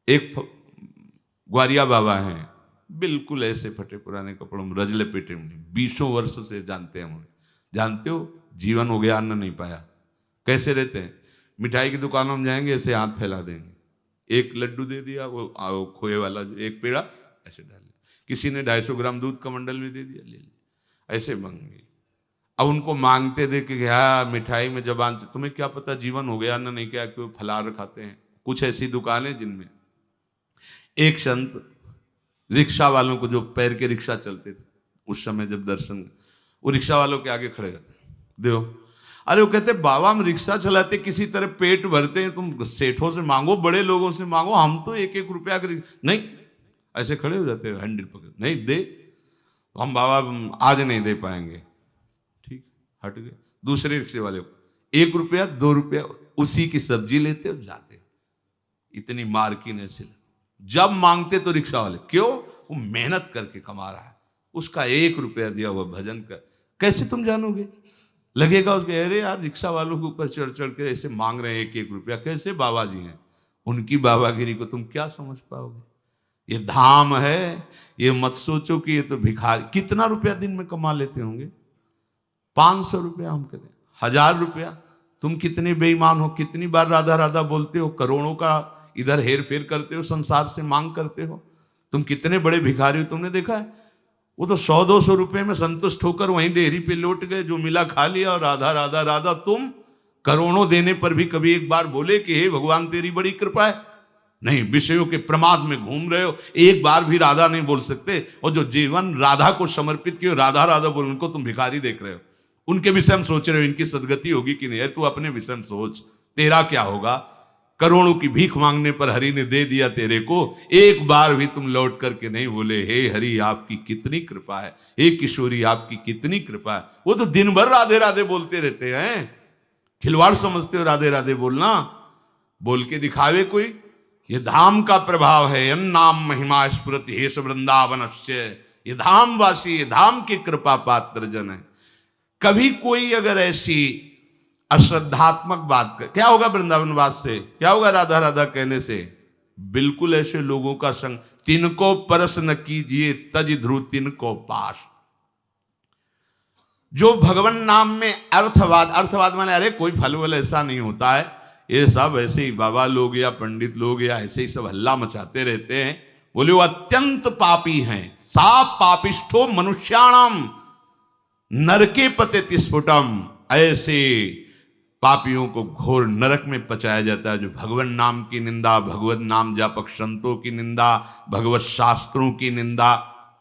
S1: एक ग्वारिया बाबा हैं, बिल्कुल ऐसे फटे पुराने कपड़ों में, रजले पेटे में, 20 वर्ष से जानते हैं उन्हें। जानते हो जीवन हो गया, अन्न नहीं पाया, कैसे रहते हैं? मिठाई की दुकानों में जाएंगे, ऐसे हाथ फैला देंगे, एक लड्डू दे दिया, वो खोए वाला एक पेड़ा ऐसे डाल दिया, किसी ने 250 ग्राम दूध का मंडल भी दे दिया, ले लिया, ऐसे मांगे। अब उनको मांगते देख के हाँ मिठाई में जबान, तुम्हें क्या पता जीवन हो गया, अन्न नहीं क्या, क्यों फलाहार खाते हैं। कुछ ऐसी दुकानें जिनमें एक संत रिक्शा वालों को, जो पैर के रिक्शा चलते थे उस समय, जब दर्शन, वो रिक्शा वालों के आगे खड़े रहते, देखो, अरे वो कहते बाबा हम रिक्शा चलाते किसी तरह पेट भरते हैं, तुम सेठों से मांगो, बड़े लोगों से मांगो, हम तो 1-1 रुपया नहीं, ऐसे खड़े हो जाते हैं, हैंडल पकड़, नहीं दे तो हम बाबा आज नहीं दे पाएंगे, ठीक, हट गए। दूसरे रिक्शे वाले को 1 रुपया 2 रुपया उसी की सब्जी लेते और जाते। इतनी मार्किन ऐसे जब मांगते तो रिक्शा वाले, क्यों? वो मेहनत करके कमा रहा है, उसका 1 रुपया दिया हुआ भजन कर, कैसे तुम जानोगे? लगेगा उसके अरे यार रिक्शा वालों के ऊपर चढ़ चढ़ के ऐसे मांग रहे हैं 1-1 रुपया, कैसे बाबा जी हैं, उनकी बाबागिरी को तुम क्या समझ पाओगे? ये धाम है, ये मत सोचो कि ये तो भिखारी। कितना रुपया दिन में कमा लेते होंगे? 500 रुपया, हम कहते 1000 रुपया। तुम कितने बेईमान हो, कितनी बार राधा राधा बोलते हो, करोड़ों का इधर हेर फेर करते हो, संसार से मांग करते हो, तुम कितने बड़े भिखारी हो। तुमने देखा है वो तो 100-200 रुपए में संतुष्ट होकर वहीं डेयरी पे लौट गए, जो मिला खा लिया, और राधा राधा राधा। तुम करोड़ों देने पर भी कभी एक बार बोले कि हे भगवान तेरी बड़ी कृपा है? नहीं, विषयों के प्रमाद में घूम रहे हो, एक बार भी राधा नहीं बोल सकते। और जो जीवन राधा को समर्पित किए, राधा राधा बोल, उनको तुम भिखारी देख रहे हो, उनके विषय में सोच रहे हो इनकी सदगति होगी कि नहीं। तू अपने विषय में सोच, तेरा क्या होगा? करोड़ों की भीख मांगने पर हरि ने दे दिया तेरे को, एक बार भी तुम लौट करके नहीं बोले हे हरि आपकी कितनी कृपा है, हे किशोरी आपकी कितनी कृपा है। वो तो दिन भर राधे राधे बोलते रहते हैं। खिलवाड़ समझते हो राधे राधे बोलना? बोल के दिखावे कोई? ये धाम का प्रभाव है। अन्नाम महिमा स्फुरति हेश वृंदावनस्य। ये धाम वासी, ये धाम की कृपा पात्र जन है। कभी कोई अगर ऐसी अश्रद्धात्मक बात कर, क्या होगा वृंदावन वास से, क्या होगा राधा राधा कहने से? बिल्कुल ऐसे लोगों का संग। तिनको परस न कीजिए तज ध्रुव तिनको पास। जो भगवान नाम में अर्थवाद माने अरे कोई फल वल ऐसा नहीं होता है, ये सब ऐसे ही बाबा लोग या पंडित लोग या ऐसे ही सब हल्ला मचाते रहते हैं। बोले वो अत्यंत पापी हैं। सा पापिष्ठो मनुष्याणाम नरके पतित स्फुटम। ऐसे पापियों को घोर नरक में पचाया जाता है जो भगवान नाम की निंदा, भगवत नाम जापक संतों की निंदा, भगवत शास्त्रों की निंदा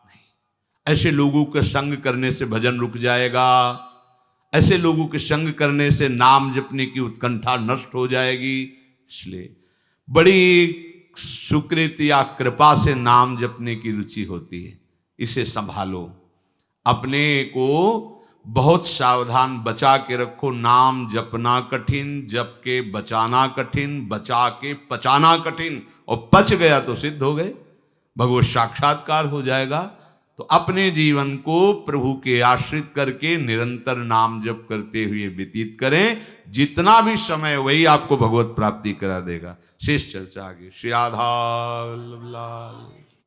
S1: नहीं। ऐसे लोगों के संग करने से भजन रुक जाएगा। ऐसे लोगों के संग करने से नाम जपने की उत्कंठा नष्ट हो जाएगी। इसलिए बड़ी सुकृति या कृपा से नाम जपने की रुचि होती है, इसे संभालो। अपने को बहुत सावधान बचा के रखो। नाम जपना कठिन, जप के बचाना कठिन, बचा के पचाना कठिन। और पच गया तो सिद्ध हो गए, भगवत साक्षात्कार हो जाएगा। तो अपने जीवन को प्रभु के आश्रित करके निरंतर नाम जप करते हुए व्यतीत करें। जितना भी समय वही आपको भगवत प्राप्ति करा देगा। शेष चर्चा आगे। श्री राधा वल्लभ लाल।